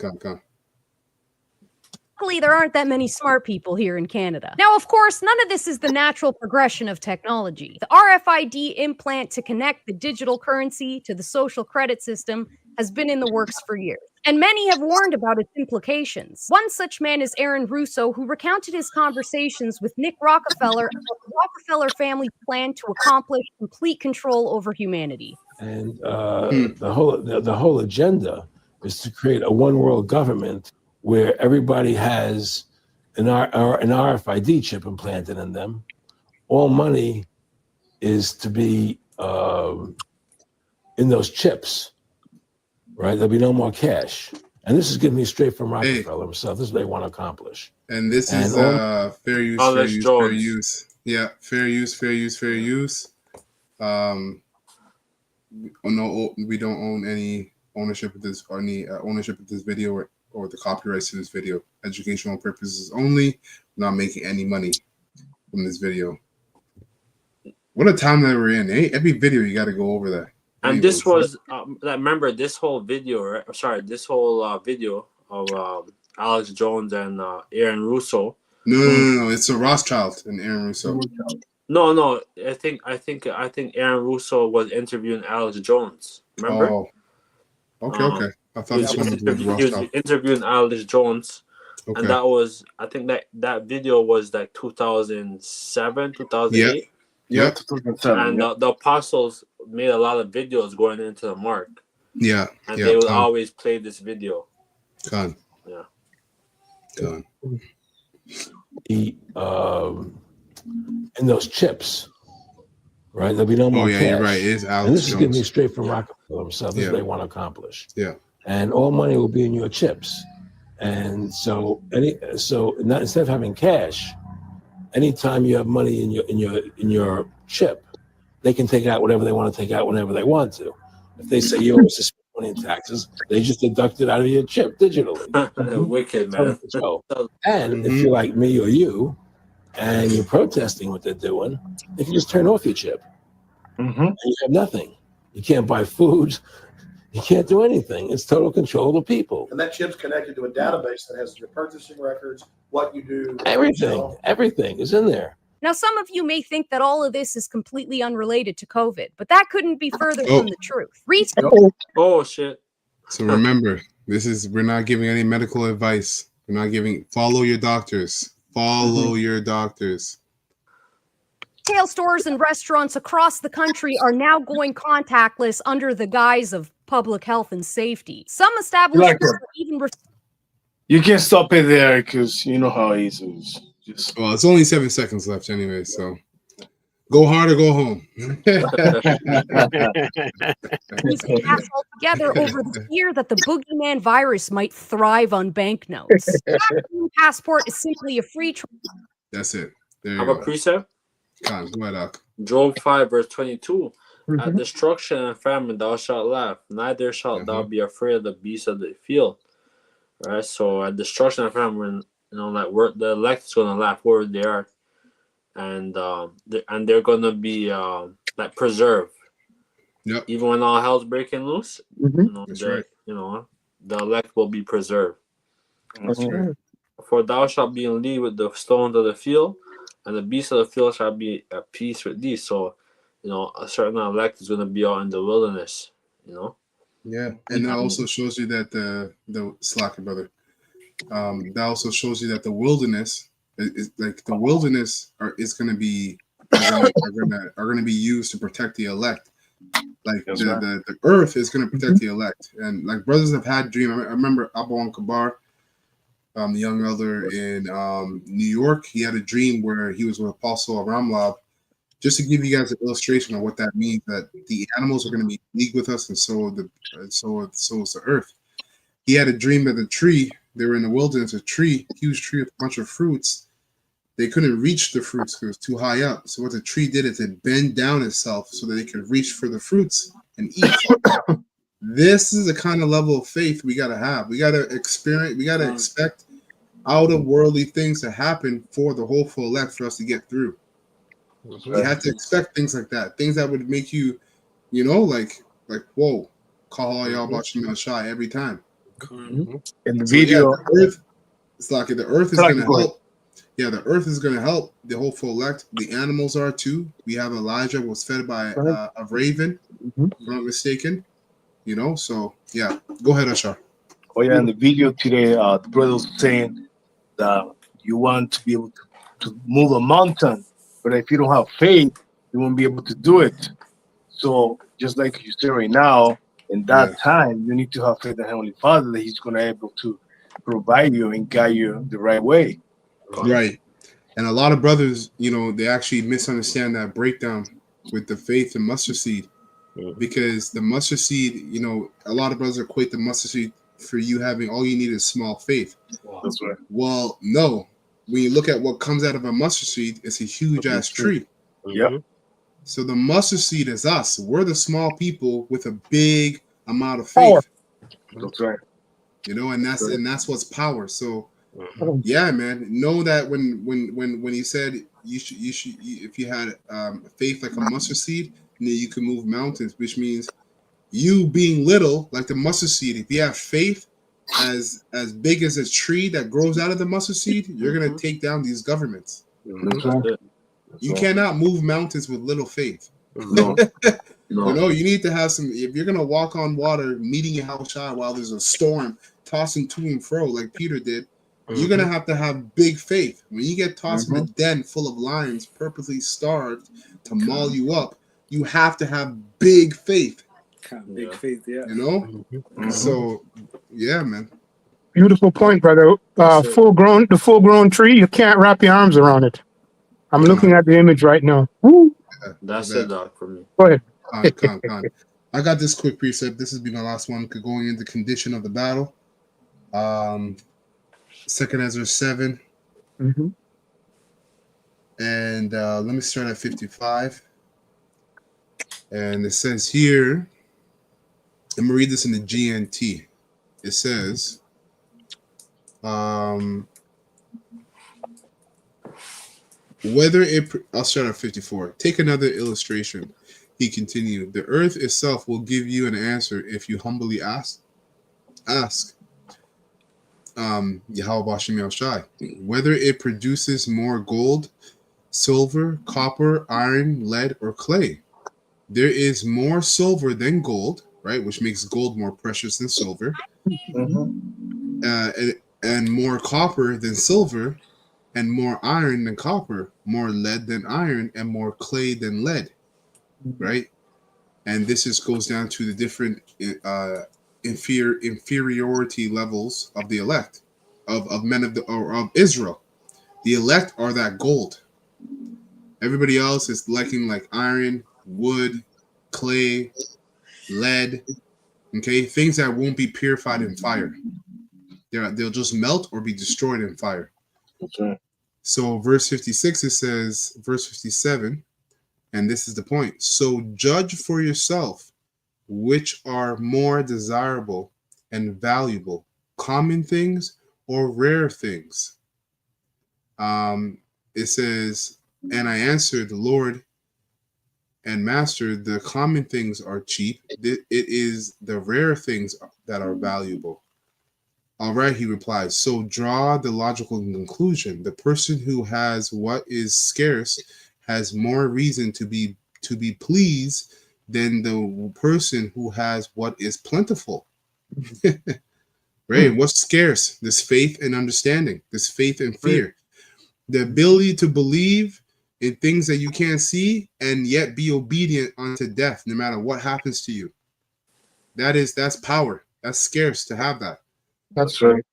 Luckily, there aren't that many smart people here in Canada. Now, of course, none of this is the natural progression of technology. The RFID implant to connect the digital currency to the social credit system has been in the works for years, and many have warned about its implications. One such man is Aaron Russo, who recounted his conversations with Nick Rockefeller about the Rockefeller family's plan to accomplish complete control over humanity. And the whole agenda is to create a one world government where everybody has an RFID chip implanted in them. All money is to be in those chips, right? There'll be no more cash. And this is getting me straight from Rockefeller himself. This is what they want to accomplish. And this is fair use. Yeah, fair use. No, we don't own any ownership of this or any ownership of this video or the copyrights to this video. Educational purposes only. Not making any money from this video. What a time that we're in. Every video you got to go over that. And this was remember this whole video, right? Sorry, this whole video of Alex Jones and Aaron Russo. No. It's a Rothschild and Aaron Russo. No. I think Aaron Russo was interviewing Alex Jones. Remember? Oh. Okay. I thought this one was he was interviewing Alex Jones, and that was that video was like 2007, 2008. Yeah, 2007. And the apostles made a lot of videos going into the mark. Yeah, and they would always play this video. Gone. Yeah. Gone. In those chips, right? There'll be no more cash. You're right. It is Alex and this Jones. is getting me straight from Rockefeller himself. This is what they want to accomplish. Yeah. And all money will be in your chips. And so instead of having cash, anytime you have money in your chip, they can take out whatever they want to take out whenever they want to. If they say you owe us money in taxes. They just deduct it out of your chip digitally. Wicked, man. And if you're like me or you, and you're protesting what they're doing, they can just turn off your chip. And you have nothing. You can't buy food. You can't do anything. It's total control of the people. And that chip's connected to a database that has your purchasing records, what you do. Everything is in there. Now, some of you may think that all of this is completely unrelated to COVID, but that couldn't be further from the truth. Oh, shit. So remember, we're not giving any medical advice. We're not giving, follow your doctors. Follow your doctors. Retail stores and restaurants across the country are now going contactless under the guise of public health and safety. Some establishments are even You can stop it there because you know how easy it is. Well, it's only 7 seconds left anyway, so go hard or go home. altogether over the fear that the boogeyman virus might thrive on banknotes. Vaccine passport is simply a free. That's it. There you Have go. a precept? Go ahead, Doc. Job 5, verse 22. At destruction and famine thou shalt laugh, neither shalt thou be afraid of the beasts of the field. Right? So at destruction and famine, like the elect is gonna laugh where they are, and they're gonna be like preserved. Yep. Even when all hell's breaking loose, That's right. The elect will be preserved. That's right. For thou shalt be in league with the stones of the field, and the beasts of the field shall be at peace with thee. So, a certain elect is going to be out in the wilderness. Yeah, and that also shows you that the slacker brother. That also shows you that the wilderness is like the wilderness is going to be are going to be used to protect the elect. Like the earth is going to protect the elect, and like brothers have had dream. I remember Abu Kabar, the young elder in New York. He had a dream where he was with Apostle Ramlab. Just to give you guys an illustration of what that means, that the animals are going to be in league with us, and so is the earth. He had a dream that the tree, they were in the wilderness, a huge tree with a bunch of fruits. They couldn't reach the fruits because it was too high up. So what the tree did is it bent down itself so that they could reach for the fruits and eat. This is the kind of level of faith we got to have. We got to experience, we got to expect out of worldly things to happen for the hopeful elect for us to get through. You have to expect things like that, things that would make you, like whoa, call y'all about you shy every time. In the video, the earth, it's like the earth is going to help. Yeah, the earth is going to help the hopeful elect. The animals are too. We have Elijah was fed by a raven, if I'm not mistaken. So yeah, go ahead, Ashar. Oh yeah, in the video today, the brother was saying that you want to be able to move a mountain, but if you don't have faith, you won't be able to do it. So just like you say right now, in that time, you need to have faith in the Heavenly Father that He's going to be able to provide you and guide you the right way. Right. And a lot of brothers, they actually misunderstand that breakdown with the faith and mustard seed. Because the mustard seed, a lot of brothers equate the mustard seed for you having all you need is small faith. That's right. Well, no. When you look at what comes out of a mustard seed, it's a huge ass tree. Yep. So the mustard seed is us. We're the small people with a big amount of faith. That's right. And that's what's power. So yeah, man. Know that when he said you should if you had faith like a mustard seed, you can move mountains, which means you being little like the mustard seed. If you have faith as big as a tree that grows out of the mustard seed, you're gonna take down these governments. You cannot move mountains with little faith. No. You need to have some. If you're gonna walk on water, meeting your house shy while there's a storm, tossing to and fro like Peter did, you're gonna have to have big faith. When you get tossed in a den full of lions, purposely starved to maul you up, you have to have big faith. Big faith, yeah. So, yeah, man. Beautiful point, brother. The full-grown tree, you can't wrap your arms around it. I'm looking at the image right now. Woo. That's it, Doc, for me. Go ahead. Con. I got this quick precept. This has been my last one. Going into condition of the battle. 2nd Ezra 7. And let me start at 55. And it says here, I'm gonna read this in the GNT. It says, whether it, I'll start at 54. Take another illustration. He continued, the earth itself will give you an answer if you humbly ask. Yahweh Bashem Yahushai, whether it produces more gold, silver, copper, iron, lead, or clay. There is more silver than gold, right? Which makes gold more precious than silver. And more copper than silver, and more iron than copper, more lead than iron, and more clay than lead, right? And this just goes down to the different inferiority levels of the elect, of men of Israel. The elect are that gold. Everybody else is lacking like iron, wood, clay, lead, okay? Things that won't be purified in fire. They'll just melt or be destroyed in fire. Okay. So verse 56, it says, verse 57, and this is the point. So judge for yourself which are more desirable and valuable, common things or rare things. It says, and I answered, Lord and Master, the common things are cheap. It is the rare things that are valuable. All right, he replied. So draw the logical conclusion. The person who has what is scarce has more reason to be pleased than the person who has what is plentiful. Right? What's scarce? This faith and understanding, this faith and fear. The ability to believe in things that you can't see and yet be obedient unto death, no matter what happens to you. That's power. That's scarce to have that. That's right.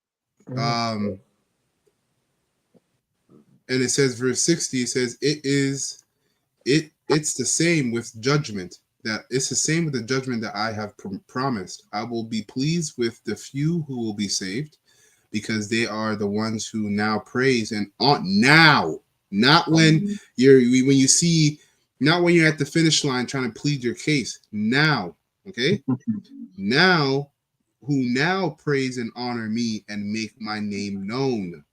And it says, verse 60, it says, it's the same with judgment. That it's the same with the judgment that I have promised. I will be pleased with the few who will be saved, because they are the ones who now praise and now, not when you're at the finish line trying to plead your case. Now, okay? Now, who now praise and honor me and make my name known.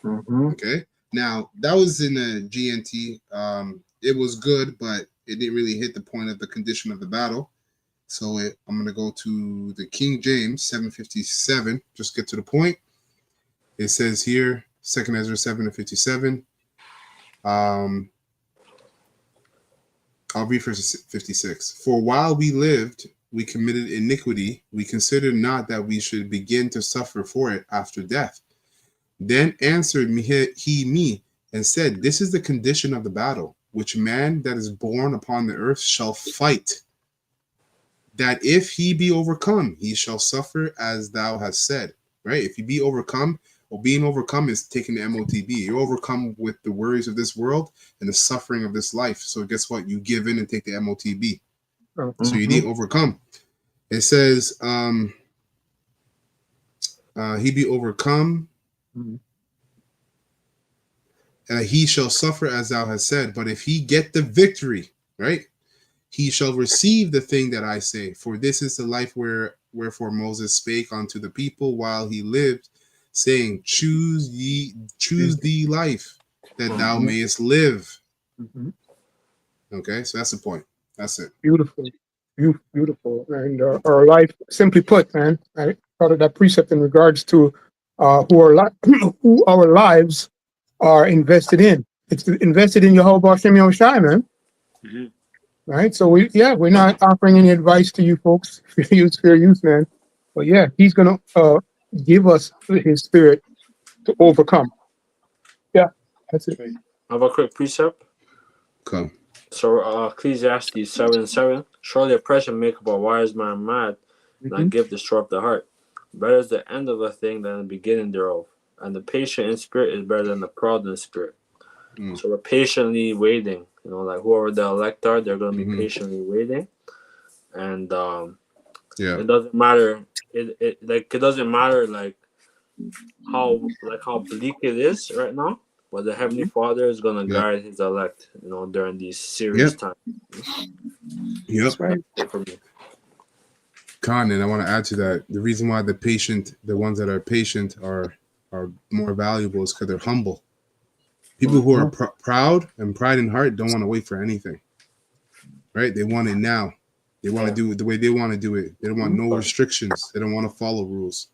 Okay? Now, that was in the GNT. It was good, but it didn't really hit the point of the condition of the battle. So I'm going to go to the King James 757. Just get to the point. It says here, 2nd Ezra 7:57. I'll read verse 56. For while we lived, we committed iniquity. We considered not that we should begin to suffer for it after death. Then answered he me and said, this is the condition of the battle, which man that is born upon the earth shall fight. That if he be overcome, he shall suffer as thou hast said. Right? If you be overcome, or being overcome is taking the MOTB. You're overcome with the worries of this world and the suffering of this life. So guess what? You give in and take the MOTB. So you didn't overcome. It says, he be overcome, he shall suffer as thou hast said. But if he get the victory, right, he shall receive the thing that I say. For this is the life wherefore Moses spake unto the people while he lived, saying, choose thee life, that thou mayest live. Okay, so that's the point. That's it. Beautiful. Beautiful. And our life, simply put, man, I thought of that precept in regards to who our lives are invested in. It's invested in Yahweh Bashem Yahushai, man. Right? So we're not offering any advice to you folks. Fair use, man. But yeah, he's gonna give us his spirit to overcome. Yeah, that's it. I have a quick precept. Come. So Ecclesiastes 7:7. Surely oppression maketh a wise man mad, and a gift destroyeth the heart. Better is the end of a thing than the beginning thereof. And the patient in spirit is better than the proud in spirit. So we're patiently waiting. You know, like whoever the elect are, they're going to be patiently waiting. And it doesn't matter. It doesn't matter like how bleak it is right now. But the Heavenly Father is going to guide His elect, you know, during these serious times. That's right. For me. Con, and I want to add to that. The reason why the ones that are patient are more valuable is because they're humble. People who are proud and pride in heart don't want to wait for anything, right? They want it now. They want to do it the way they want to do it. They don't want no restrictions. They don't want to follow rules.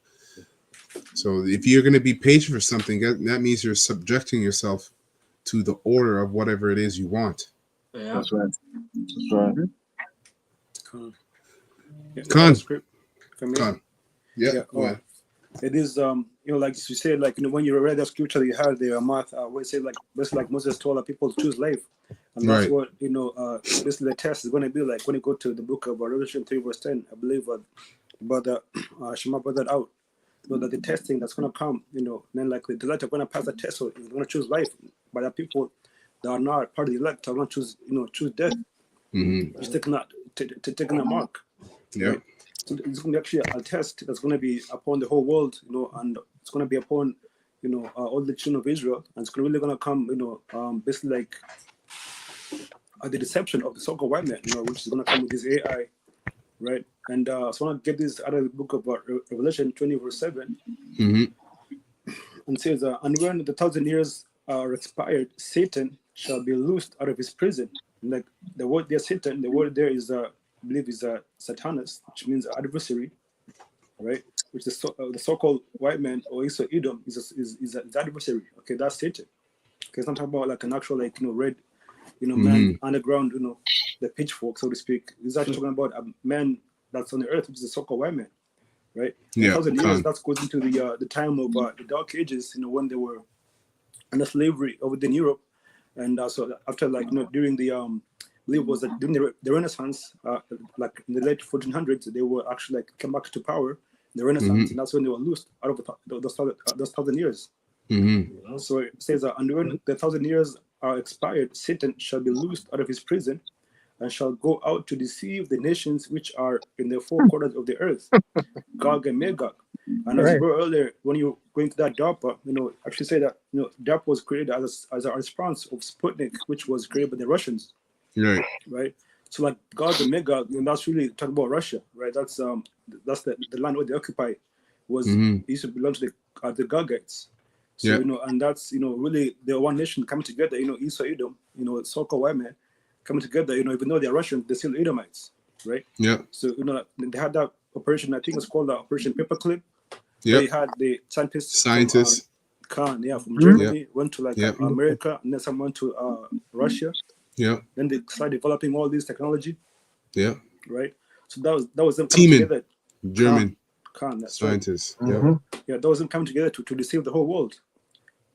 So if you're going to be patient for something, that means you're subjecting yourself to the order of whatever it is you want. Yeah. That's right. That's right. Con. Yeah. It is like you said, like when you read the scripture you had there, Math, where it said like just like Moses told people to choose life, and that's what basically the test is going to be like when you go to the book of Revelation 3:10. I believe about Shema brought that out. That the testing that's going to come, then like the elect are going to pass the test, so you're going to choose life. But the people that are not part of the elect are going to choose death. Just taking a mark. Yeah. Right? So it's going to be actually a test that's going to be upon the whole world, and it's going to be upon, all the children of Israel, and it's really going to come, basically like the deception of the so-called white man, which is going to come with this AI, right? And so I want to get this out of the book of Revelation 20:7, and says, and when the 1,000 years are expired, Satan shall be loosed out of his prison. Like the word there, Satan, the word there is I believe is Satanus, which means adversary, right? Which is the so-called white man or Esau Edom is adversary. Okay, that's Satan. Okay, it's not talking about like an actual red, man underground, the pitchfork, so to speak. It's actually talking about a man that's on the earth, which is the so-called white man, right? Yeah. 1,000 years that goes into the time of the Dark Ages, when they were under slavery over in Europe, and so after during the I believe it was during the Renaissance, like in the late 1400s, they were actually came back to power, the Renaissance, and that's when they were loosed out of those 1,000 years. So it says, and when the 1,000 years are expired, Satan shall be loosed out of his prison, and shall go out to deceive the nations which are in the four corners of the earth, Gog and Magog. And as you were earlier, when you going to that DARPA, actually say that DARPA was created as a response of Sputnik, which was created by the Russians. Right. So like Gog and Magog, that's really talking about Russia, right? That's the land where they occupy was used to belong to the Gogites. So and that's really the one nation coming together. Esau Edom, so-called white man coming together. Even though they're Russians, they're still Edomites, right? Yeah. So they had that operation. I think it's called Operation Paperclip. Yeah. They had the scientists. Khan, from Germany went to America, and then some went to Russia. Yeah. Then they started developing all this technology. Yeah. Right. So that was them coming together. German that's scientists. Right. Yeah, that was them coming together to deceive the whole world.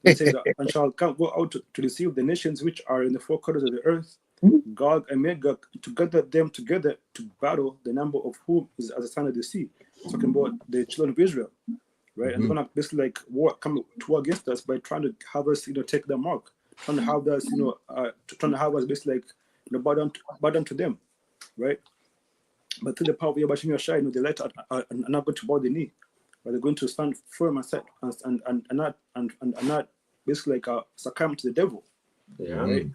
They say that, and shall go out to deceive the nations which are in the four corners of the earth, Gog and Magog, to gather them together to battle, the number of whom is as the sand of the sea. Talking about the children of Israel, right? And they're gonna basically come to war against us by trying to have us, take their mark, trying to have us, trying to have us basically bow down to them, right? But through the power of Yabashim Yashai, the latter are not going to bow the knee, but they're going to stand firm and not basically succumb to the devil. Right?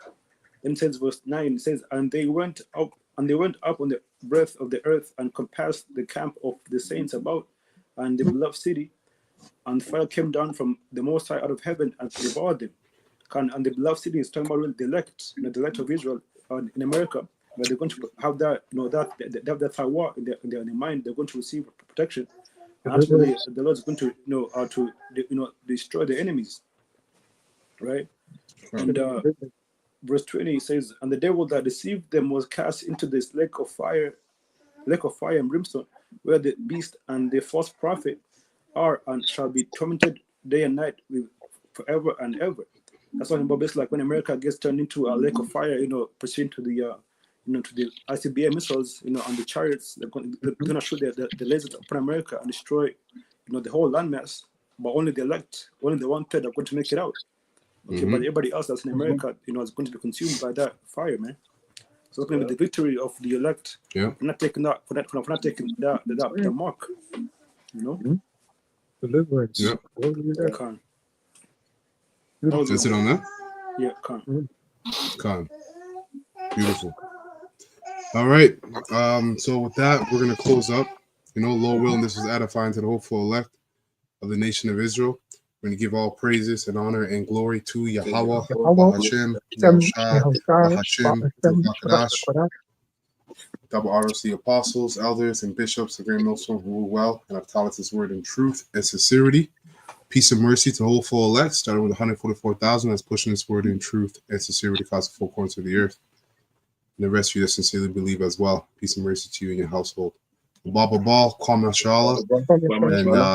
Then it says verse 9, it says, and they went up on the breadth of the earth and compassed the camp of the saints about and the beloved city, and fire came down from the Most High out of heaven and devoured them. And the beloved city is talking about the elect, the elect of Israel in America, where they're going to have that, that war in their mind. They're going to receive protection. And actually, the Lord is going to, destroy the enemies, right? And verse 20 says, and the devil that deceived them was cast into this lake of fire and brimstone, where the beast and the false prophet are and shall be tormented day and night with forever and ever. That's talking about basically like when America gets turned into a lake of fire, pursuant to the to the ICBM missiles, on the chariots. They're going to shoot the lasers upon America and destroy, the whole landmass. But only the elect, only the 1/3 are going to make it out. Okay, but everybody else that's in America, is going to be consumed by that fire, man. So it's going to be the victory of the elect. Yeah. For not taking that, for not taking that mark. Deliverance. Yeah. Khan. Is it on that? Yeah, Khan. Khan. Beautiful. All right. So with that, we're gonna close up. Lord willing, this was edifying to the hopeful elect of the nation of Israel. We're going to give all praises and honor and glory to Yahweh, Bahashem, Yahushua, Bahashem, Ruach double honors the apostles, elders, and bishops, the great millstone who rule well and have taught us his word in truth and sincerity. Peace and mercy to hopeful elect, starting with 144,000 that's pushing his word in truth and sincerity across the four corners of the earth. And the rest of you that sincerely believe as well. Peace and mercy to you and your household. Baba Bal, Kwam Nashallah,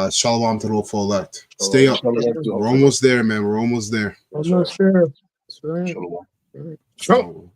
and Shalom to the hopeful elect. Stay up. We're almost there, man. We're almost there. Almost there. That's right. Shalom.